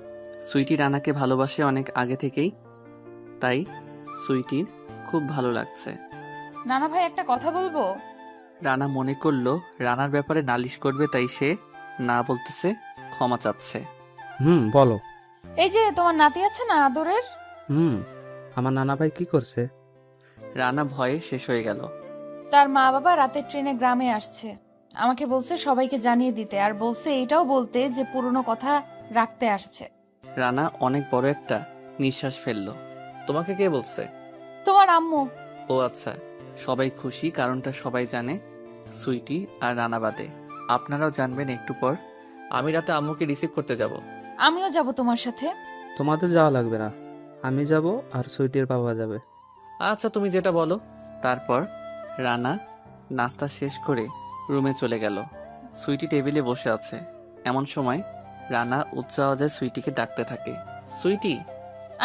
সুইটি রানাকে ভালোবাসে অনেক আগে থেকেই, তাই সুইটির খুব ভালো লাগছে। নানা ভাই, একটা কথা বলবো। রানা মনে করলো রানার ব্যাপারে নালিশ করবে, তাই সে না বলতেছে, ক্ষমা চাচ্ছে। বলো। এই যে তোমার নাতি আছে না আদরের, আমার নানা ভাই কি করছে? রানা ভয়ে শেষ হয়ে গেল। তার মা বাবা রাতের ট্রেনে গ্রামে আসছে। আমাকে বলছে সবাইকে জানিয়ে দিতে, আর বলছে এটাও বলতে যে পুরনো কথা রাখতে আসছে। রানা অনেক বড় একটা নিঃশ্বাস ফেললো। তোমাকে কে বলছে? তোমার আম্মু। ও আচ্ছা, সবাই খুশি, কারণটা সবাই জানে, সুইটি আর রানা বাদে। আপনারাও জানবেন একটু পর। আমি রাতে আম্মুকে রিসিভ করতে যাব। আমিও যাব তোমার সাথে। তোমাদের যাওয়া লাগবে না, আমি যাব আর সুইটির বাবা যাবে। আচ্ছা, তুমি যেটা বলো। তারপর রানা নাস্তা শেষ করে রুমে চলে গেল। সুইটি টেবিলে বসে আছে। এমন সময় রানা উচ্চ আওয়াজে সুইটিকে ডাকতে থাকে, সুইটি।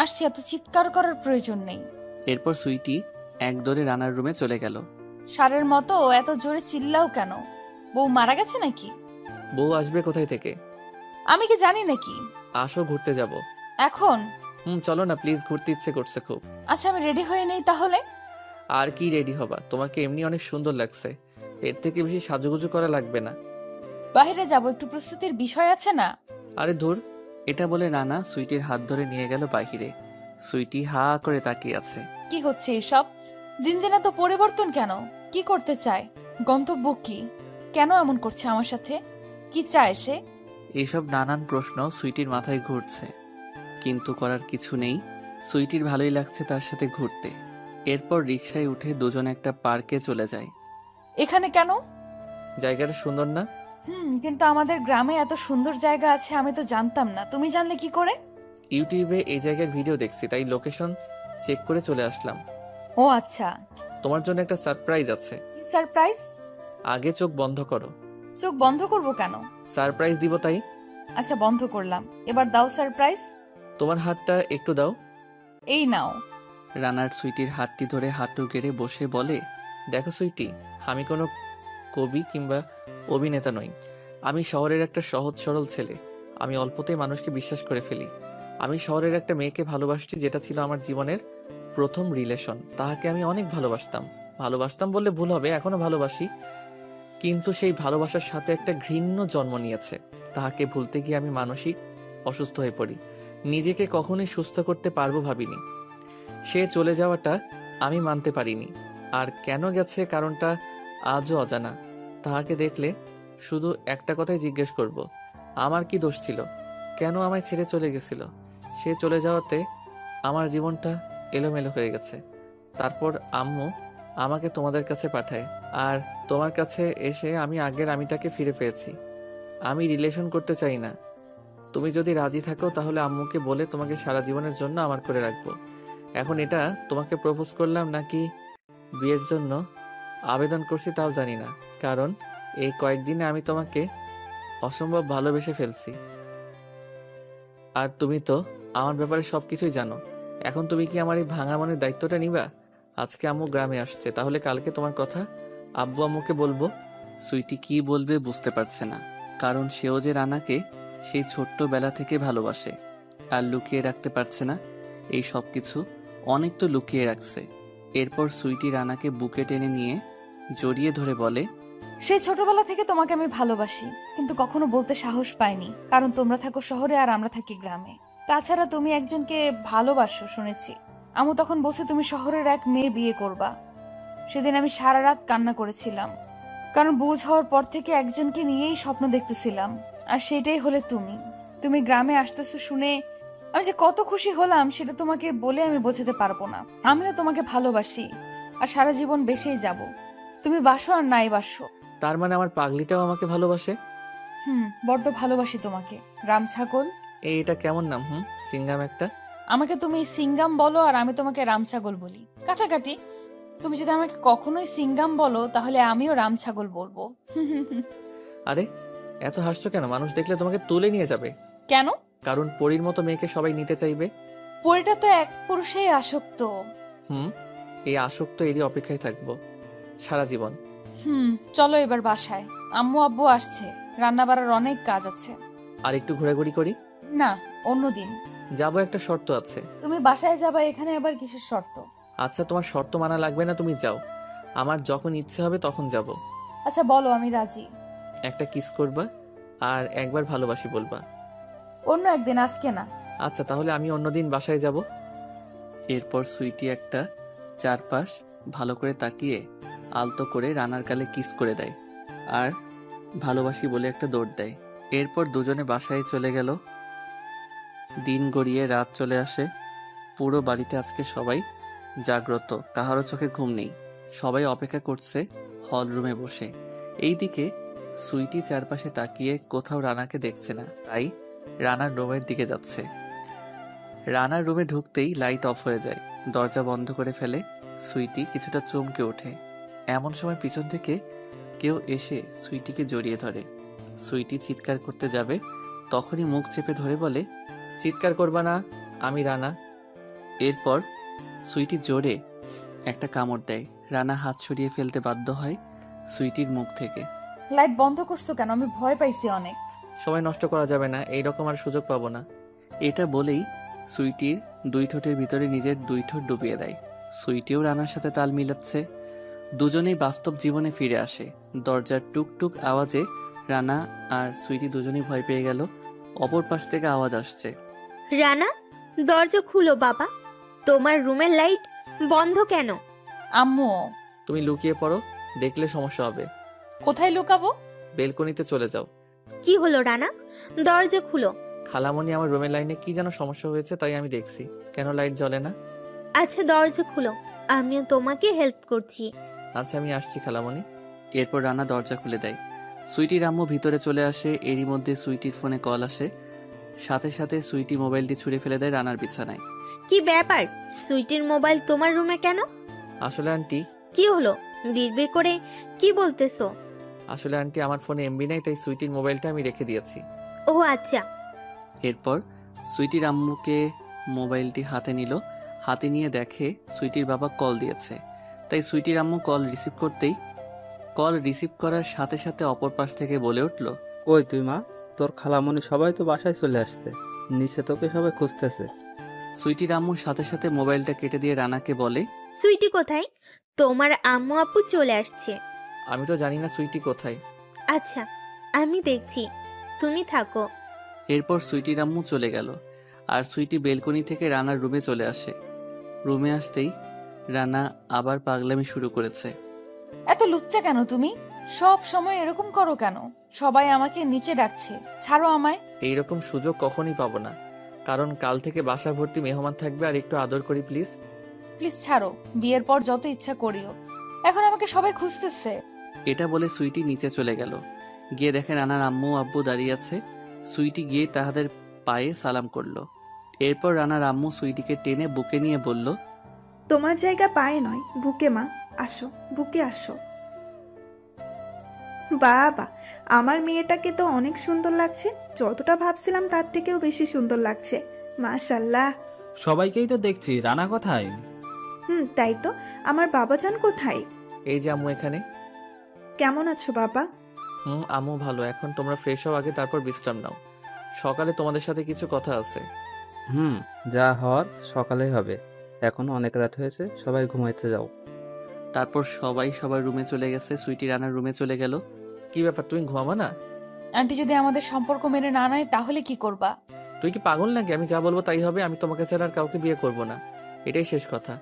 আসছি, এত চিৎকার করার প্রয়োজন নেই। এরপর সুইটি এক দৌড়ে রানার রুমে চলে গেল। সারের মতো এত জোরে চিল্লাও কেন? বউ মারা গেছে নাকি? বউ আসবে কোথায় থেকে? আমি কি জানি নাকি? আসো, ঘুরতে যাব। এখন? চলো না প্লিজ, ঘুরতে ইচ্ছে করছে খুব। আচ্ছা, আমি রেডি হয়ে নেই তাহলে। আর কি রেডি হবা? তোমাকে এমনি অনেক সুন্দর লাগছে, এর থেকে বেশি সাজুগুজু করা লাগবে না। বাইরে যাব, একটু প্রস্তুতির বিষয় আছে না? আরে ধুর। এটা বলে রানা সুইটির হাত ধরে নিয়ে গেল বাহিরে। সুইটি হা করে তাকিয়ে আছে। কি হচ্ছে এসব? দিন দিন এত পরিবর্তন কেন? কি করতে চায়? গন্তব্য কি? কেন এমন করছে আমার সাথে? কি চায় সে? এইসব নানান প্রশ্ন সুইটির মাথায় ঘুরছে, কিন্তু করার কিছু নেই। সুইটির ভালোই লাগছে তার সাথে ঘুরতে। এরপর রিকশায় উঠে দুজন একটা পার্কে চলে যায়। এখানে কেন? জায়গাটা সুন্দর না? কিন্তু আমাদের গ্রামে এত সুন্দর জায়গা আছে আমি তো জানতাম না। তুমি জানলে কি করে? ইউটিউবে এই জায়গার ভিডিও দেখছি, তাই লোকেশন চেক করে চলে আসলাম। ও আচ্ছা। তোমার জন্য একটা সারপ্রাইজ আছে। সারপ্রাইজ? আগে চোখ বন্ধ করো। চোখ বন্ধ করব কেন? সারপ্রাইজ দিব তাই। আচ্ছা, বন্ধ করলাম। এবার দাও সারপ্রাইজ। তোমার হাতটা একটু দাও। এই নাও। রানার সুইটির হাতটি ধরে হাঁটু গেড়ে বসে বলে, দেখো সুইটি, আমি কোনো কবি কিংবা অভিনেতা নই। আমি শহরের একটা সহজ সরল ছেলে। আমি অল্পতেই মানুষকে বিশ্বাস করে ফেলি। আমি শহরের একটা মেয়েকে ভালোবাসছি, যেটা ছিল আমার জীবনের প্রথম রিলেশন। তাহাকে আমি অনেক ভালোবাসতাম বললে ভুল হবে, এখনো ভালোবাসি, কিন্তু সেই ভালোবাসার সাথে একটা ঘৃণ্য জন্ম নিয়েছে। তাহাকে ভুলতে গিয়ে আমি মানসিক অসুস্থ হয়ে পড়ি। নিজেকে কখনোই সুস্থ করতে পারবো ভাবিনি। সে চলে যাওয়াটা আমি মানতে পারিনি। আর কেন গেছে কারণটা আজও অজানা। তাহাকে দেখলে শুধু একটা কথাই জিজ্ঞেস করব, আমার কি দোষ ছিল? কেন আমায় ছেড়ে চলে গেছিল? সে চলে যাওয়াতে আমার জীবনটা এলোমেলো হয়ে গেছে। তারপর আম্মু আমাকে তোমাদের কাছে পাঠায়, আর তোমার কাছে এসে আমি আগের আমিটাকে ফিরে পেয়েছি। আমি রিলেশন করতে চাই না। তুমি যদি রাজি থাকো তাহলে আম্মুকে বলে তোমাকে সারা জীবনের জন্য আমার করে রাখবো। এখন এটা তোমাকে প্রপোজ করলাম নাকি বিয়ের জন্য আবেদন করছি তাও জানি না, কারণ এই কয়েকদিনে আমি তোমাকে অসম্ভব ভালোবেসে ফেলছি। আর তুমি তো আমার ব্যাপারে সবকিছুই জানো। এখন তুমি কি আমার এই ভাঙা মনের দায়িত্বটা নিবা? আজকে আম্মু গ্রামে আসছে, তাহলে কালকে তোমার কথা আব্বু আম্মুকে বলবো। সুইটি কি বলবে বুঝতে পারছে না, কারণ সেও যে রানাকে সেই ছোট্টবেলা থেকে ভালোবাসে, আর লুকিয়ে রাখতে পারছে না। এই সব কিছু অনেক তো লুকিয়ে রাখছে। এরপর সুইটি রানাকে বুকে টেনে নিয়ে জড়িয়ে ধরে বলে, সেই ছোটবেলা থেকে তোমাকে আমি ভালোবাসি, কিন্তু কখনো বলতে সাহস পাইনি, কারণ তোমরা থাকো শহরে আর আমরা থাকি গ্রামে। তাছাড়া তুমি একজনকে ভালোবাসো শুনেছি। আমু তখন বলছে তুমি শহরের এক মেয়ে বিয়ে করবা। সেদিন আমি সারা রাত কান্না করেছিলাম, কারণ বুঝ হওয়ার পর থেকে একজনকে নিয়েই স্বপ্ন দেখতেছিলাম, আর সেটাই হলে তুমি। তুমি গ্রামে আসতেছো শুনে আমি যে কত খুশি হলাম সেটা তোমাকে বলে আমি বোঝাতে পারবো না। আমিও তোমাকে ভালোবাসি আর সারা জীবন বেসেই যাব। তুমি বাসো আর নাই বাসো। তার মানে আমার পাগলিটাও আমাকে ভালোবাসে? বড্ড ভালোবাসি তোমাকে রামছাগল। এটা কেমন নাম? সিঙ্গাম একটা। আমাকে তুমি সিঙ্গাম বলো আর আমি তোমাকে রামছাগল বলি, কাটাকাটি। তুমি যদি আমাকে কখনোই সিঙ্গাম বলো তাহলে আমিও রামছাগল বলবো। আরে এত হাসছো কেন? মানুষ দেখলে তোমাকে তুলে নিয়ে যাবে। কেন? কারণ পরীর মতো মেয়েকে সবাই নিতে চাইবে। পরীটা তো এক পুরুষেই আসক্ত। এই আসক্ত এরই অপেক্ষায় থাকবো সারা জীবন। চলো এবার বাসায়, আম্মু আব্বু আসছে, রান্না বাড়ার অনেক কাজ আছে। আর একটু ঘোরাঘুরি করি? না, অন্যদিন যাবো, একটা শর্ত আছে। তুমি বাসায় যাবা, এখানে আবার কিসের শর্ত? আচ্ছা তোমার শর্ত মানা লাগবে না, তুমি যাও, আমার যখন ইচ্ছে হবে তখন যাব। আচ্ছা বলো, আমি রাজি। একটা কিস করবা আর একবার ভালোবাসি বলবা। অন্য একদিন, আজকে না। আচ্ছা তাহলে আমি অন্যদিন বাসায় যাব। এরপর সুইটি একটা চারপাশ ভালো করে তাকিয়ে আলতো করে রানার গালে কিস করে দেয় আর ভালোবাসি বলে একটা দৌড় দেয়। এরপর দুজনে বাসায় চলে গেল। দিন গড়িয়ে রাত চলে আসে। পুরো বাড়িতে আজকে সবাই জাগ্রত, কাহারও চোখে ঘুম নেই। সবাই অপেক্ষা করছে হল রুমে বসে। এইদিকে সুইটি চারপাশে তাকিয়ে কোথাও রানাকে দেখছে না, তাই রানার রুমের দিকে যাচ্ছে। রানার রুমে ঢুকতেই লাইট অফ হয়ে যায়, দরজা বন্ধ করে ফেলে। সুইটি কিছুটা চমকে ওঠে। এমন সময় পিছন থেকে কেউ এসে সুইটিকে জড়িয়ে ধরে। সুইটি চিৎকার করতে যাবে, তখনই মুখ চেপে ধরে বলে, চিৎকার করবা না, আমি রানা। এরপর সুইটি জোরে একটা কামড় দেয়। রানা হাত সরিয়ে ফেলতে বাধ্য হয় সুইটির মুখ থেকে। লাইট বন্ধ করছো কেন? আমি ভয় পাইছি অনেক। সময় নষ্ট করা যাবে না, এইরকম আর সুযোগ পাবো না। এটা বলেই সুইটির দুই ঠোঁটের ভিতরে নিজের দুই ঠোঁট ডুবিয়ে দেয়। সুইটিও রানার সাথে তাল মিলাচ্ছে। দুজনেই বাস্তব জীবনে ফিরে আসে। দরজার টুকটুক আওয়াজে রানা আর সুইটি দুজনেই ভয় পেয়ে গেল। অপর পাশ থেকে আওয়াজ আসছে, রানা, দরজা খুলো বাবা, তোমার রুমের লাইট বন্ধ কেন? আম্মু। তুমি লুকিয়ে পড়ো, দেখলে সমস্যা হবে। কোথায় লুকাবো? বেলকনিতে চলে যাও। কি হলো রানা, দরজা খুলো। খালামণি, আমার রুমের লাইনে কি যেন সমস্যা হয়েছে, তাই আমি দেখছি কেন লাইট জ্বলে না। আচ্ছা দরজা খুলো, আমিও তোমাকে হেল্প করছি। আচ্ছা আমি আসছি খালামণি। এরপর রানা দরজা খুলে দেয়। সুইটির আম্মু ভিতরে চলে আসে। এরই মধ্যে সুইটির ফোনে কল আসে। সাথে সাথে সুইটি মোবাইলটি ছুঁড়ে ফেলে দেয় রানার বিছানায়। কি ব্যাপার, সুইটির মোবাইল তোমার রুমে কেন? আসলে আন্টি। কি হলো, বিড়বিড় করে কি বলতেছো? আসলে আন্টি, আমার ফোনে এমবি নাই, তাই সুইটির মোবাইলটা আমি রেখে দিয়েছি। ও আচ্ছা। এরপর সুইটির আম্মুকে মোবাইলটি হাতে নিল। হাতে নিয়ে দেখে সুইটির বাবা কল দিয়েছে, তাই সুইটির আম্মু কল রিসিভ করার সাথে সাথে অপর পাশ থেকে বলে উঠল, কই তুই মা? তোর খালামণি সবাই তো বাসায় চলে আসছে, নিচে তোকে সবাই খুঁজতেছে। সুইটির আম্মুর সাথে সাথে মোবাইলটা কেটে দিয়ে রানাকে বলে, সুইটি কোথায়? তোমার আম্মু আপু চলে আসছে। আমি তো জানি না সুইটি কোথায়। আচ্ছা আমি দেখছি, তুমি থাকো। এরপর সুইটির আম্মু চলে গেল আর সুইটি বেলকনি থেকে রানার রুমে চলে আসে। রুমে আসতেই রানা আবার পাগলামি শুরু করেছে। এত লুচ্চা কেন তুমি? সব সময় এরকম করো কেন? সবাই আমাকে নিচে ডাকছে, ছাড়ো আমায়। এইরকম সুযোগ কখনই পাবো না, কারণ কাল থেকে বাসা ভর্তি মেহমান থাকবে। আর একটু আদর করি প্লিজ। প্লিজ ছাড়ো, বিয়ের পর যত ইচ্ছা করিও, এখন আমাকে সবাই খুঁজতেছে। এটা বলে সুইটি নিচে চলে গেল। গিয়ে দেখে রানার আম্মু আব্বু দাঁড়িয়ে আছে। সুইটি গিয়ে তাদের পায়ে সালাম করলো। এরপর রানার আম্মু সুইটিকে টেনে বুকে নিয়ে বলল, তোমার জায়গা পায়ে নয়, বুকে মা, আসো, বুকে আসো। বাবা, আমার মেয়েটাকে তো অনেক সুন্দর লাগছে, যতটা ভাবছিলাম তার থেকেও বেশি সুন্দর লাগছে, মাশাল্লাহ। সবাইকেই তো দেখছি, রানা কোথায়? তাই তো, আমার বাবাজান কোথায়? এই যে আম্মু এখানে। কেমন আছো বাবা? আম্মু ভালো। এখন তোমরা ফ্রেশ হও আগে, তারপর বিশ্রাম নাও। সকালে তোমাদের সাথে কিছু কথা আছে। যা হওয়ার সকালেই হবে, এখন অনেক রাত হয়েছে, সবাই ঘুমাইতে যাও। তারপর সবাই সবার রুমে চলে গেছে, সুইটি রানার রুমে চলে গেল। কি ব্যাপার, তুমি ঘুমাবা না? আন্টি যদি আমাদের সম্পর্ক মেনে না নেয় তাহলে কি করবা? তুই কি পাগল নাকি? আমি যা বলবো তাই হবে। আমি তোমাকে ছাড়া আর কাউকে বিয়ে করব না, এটাই শেষ কথা।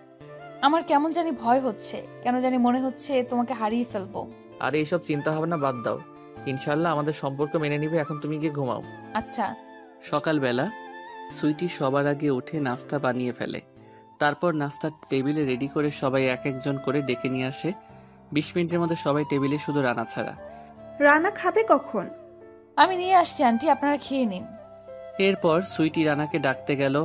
আমার কেমন জানি ভয় হচ্ছে, কেন জানি মনে হচ্ছে তোমাকে হারিয়ে ফেলবো। আর এইসব চিন্তা ভাবনা বাদ দাও, ইনশাল্লাহ আমাদের সম্পর্ক মেনে নিবে। এখন তুমি গিয়ে ঘুমাও। আচ্ছা। সকালবেলা সুইটি সবার আগে উঠে নাস্তা বানিয়ে ফেলে। তারপর নাস্তার টেবিলে রেডি করে সবাই এক একজন করে ডেকে নিয়ে আসে। 20 মিনিটের মধ্যে সবাই টেবিলে, শুধু রানা ছাড়া। রানা খাবে কখন? আমি নিয়ে আসছি আন্টি, আপনারা খেয়ে নিন। এরপর সুইটি রানাকে ডাকতে গেল।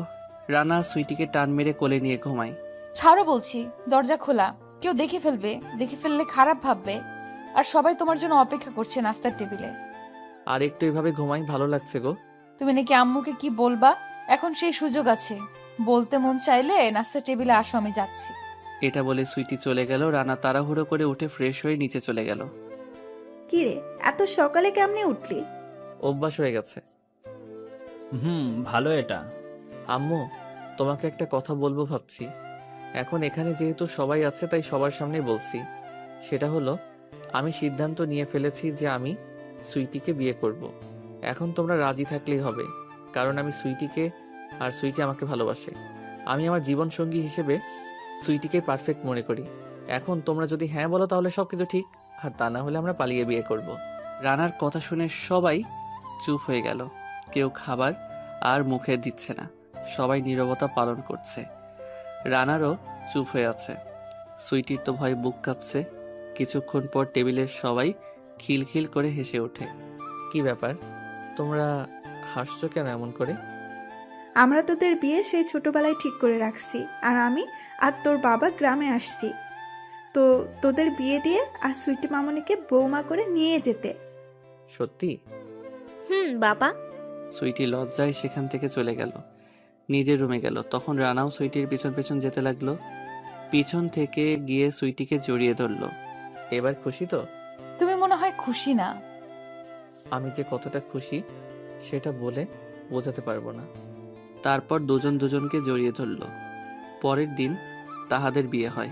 রানা সুইটিকে টান মেরে কোলে নিয়ে ঘুমায়। ছাড়ো বলছি, দরজা খোলা, কেউ দেখে ফেলবে, দেখে ফেললে খারাপ ভাববে। আর সবাই তোমার জন্য অপেক্ষা করছে নাস্তার টেবিলে। আর একটু এভাবে ঘুমাই, ভালো লাগছে গো। তুমি নাকি আম্মুকে কি বলবা? এখন সেই সুযোগ আছে, বলতে মন চাইলে নাস্তার টেবিলে আসো, আমি যাচ্ছি। এটা বলে সুইটি চলে গেল। রানা তাড়াহুড়ো করে উঠে ফ্রেশ হয়ে নিচে চলে গেল। কি রে, এত সকালে কেমনে উঠলি? অভ্যাস হয়ে গেছে। ভালো এটা। আম্মু, তোমাকে একটা কথা বলবো ভাবছি। এখন এখানে যেহেতু সবাই আছে তাই সবার সামনে বলছি। সেটা হলো, আমি সিদ্ধান্ত নিয়ে ফেলেছি যে আমি সুইটিকে বিয়ে করব। এখন তোমরা রাজি থাকলেই হবে, কারণ আমি সুইটিকে আর সুইটি আমাকে ভালোবাসে। আমি আমার জীবন সঙ্গী হিসেবে সুইটিকে পারফেক্ট মনে করি। এখন তোমরা যদি হ্যাঁ বলো তাহলে সবকিছু ঠিক, আর তা না হলে আমরা পালিয়ে বিয়ে করব। রানার কথা শুনে সবাই চুপ হয়ে গেল। কেউ খাবার আর মুখে দিচ্ছে না, সবাই নীরবতা পালন করছে। রানারও চুপ হয়ে আছে। সুইটির তো ভয়ে বুক কাঁপছে। কিছুক্ষণ পর টেবিলের সবাই খিলখিল করে হেসে ওঠে। কি ব্যাপার, তোমরা হাসছো কেন এমন করে? আমরা তোদের বিয়ে সেই ছোটবেলায় ঠিক করে রাখছি, আর আমি আর তোর বাবা গ্রামে আসছি তো তোদের বিয়ে দিয়ে আর সুইটি মামনিকে বৌমা করে নিয়ে যেতে। সত্যি? বাবা। সুইটি লজ্জায় সেখান থেকে চলে গেল, নিজের রুমে গেল। তখন রানাও সুইটির পিছন পিছন যেতে লাগলো। পিছন থেকে গিয়ে সুইটিকে জড়িয়ে ধরলো। এবার খুশি তো? তুমি মনে হয় খুশি না। আমি যে কতটা খুশি সেটা বলে বোঝাতে পারবো না। তারপর দুজন দুজনকে জড়িয়ে ধরল। পরের দিন তাহাদের বিয়ে হয়।